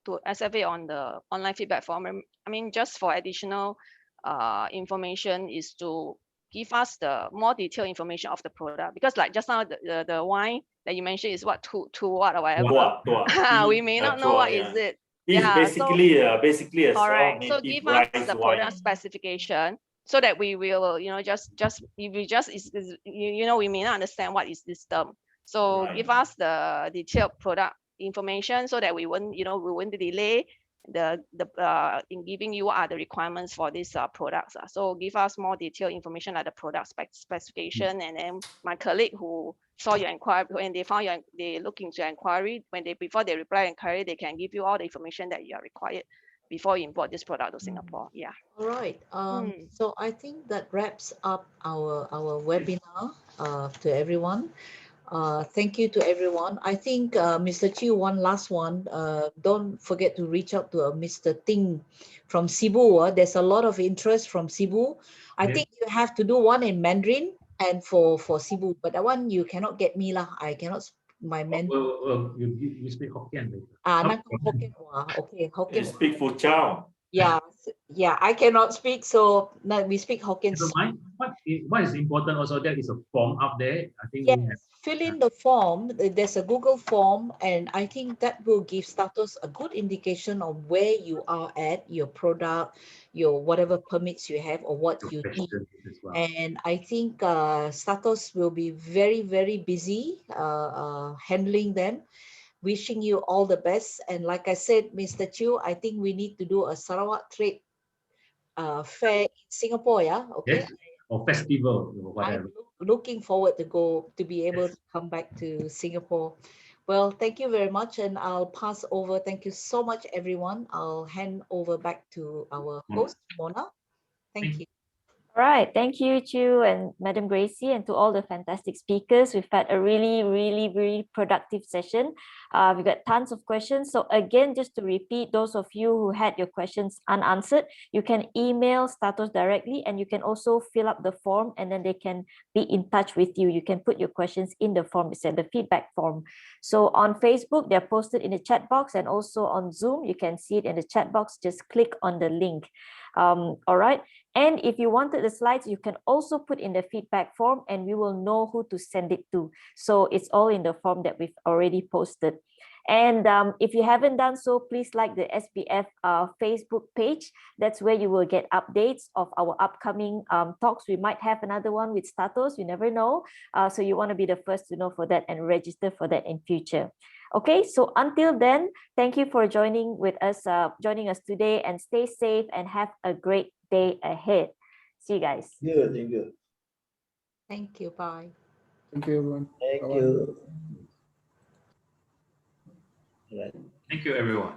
SFA on the online feedback form, I mean, just for additional information is to give us the more detailed information of the product, because like just now the wine that you mentioned is what to what or whatever. We may not know what is it. It's basically a correct. Sarawak So native give us rice the wine. product specification so that we will, just if we just we may not understand what is this term. So give us the detailed product information so that we won't delay in giving you what are the requirements for these products. So give us more detailed information like the product specification, and then my colleague who saw your inquiry, when they look into your inquiry, before they reply inquiry, they can give you all the information that you are required before you import this product to Singapore. Yeah. All right. So I think that wraps up our webinar to everyone. Thank you to everyone. I think Mr. Chiu, one last one. Don't forget to reach out to Mr. Ting from Cebu. There's a lot of interest from Cebu. I think you have to do one in Mandarin and for Cebu, but that one you cannot get me lah. I cannot. My Mandarin. You speak Hokkien later. Hokkien. Okay, Hokkien. You speak Fuchao. Yeah, I cannot speak, so we speak Hokkien. What is important also, there is a form up there. I think fill in the form. There's a Google form, and I think that will give STATOS a good indication of where you are at, your product, your whatever permits you have or what you need. And I think STATOS will be very, very busy handling them. Wishing you all the best. And like I said, Mr. Chiu, I think we need to do a Sarawak trade fair in Singapore, yeah? Okay. Yes, or festival, or whatever. I'm looking forward to be able to come back to Singapore. Well, thank you very much, and I'll pass over. Thank you so much, everyone. I'll hand over back to our host, Mona. Thank you. All right, thank you, Chu and Madam Gracie, and to all the fantastic speakers. We've had a really, really, really productive session. We've got tons of questions. So again, just to repeat, those of you who had your questions unanswered, you can email STATOS directly, and you can also fill up the form, and then they can be in touch with you. You can put your questions in the form, it's the feedback form. So on Facebook, they're posted in the chat box, and also on Zoom, you can see it in the chat box. Just click on the link. All right. And if you wanted the slides, you can also put in the feedback form, and we will know who to send it to. So it's all in the form that we've already posted. And if you haven't done so, please like the SPF Facebook page. That's where you will get updates of our upcoming talks. We might have another one with STATOS, you never know. So you want to be the first to know for that and register for that in future. Okay, so until then, thank you for joining us today, and stay safe and have a great day ahead. See you guys. Yeah, thank you. Thank you. Bye. Thank you, everyone. Thank you. Thank you, everyone.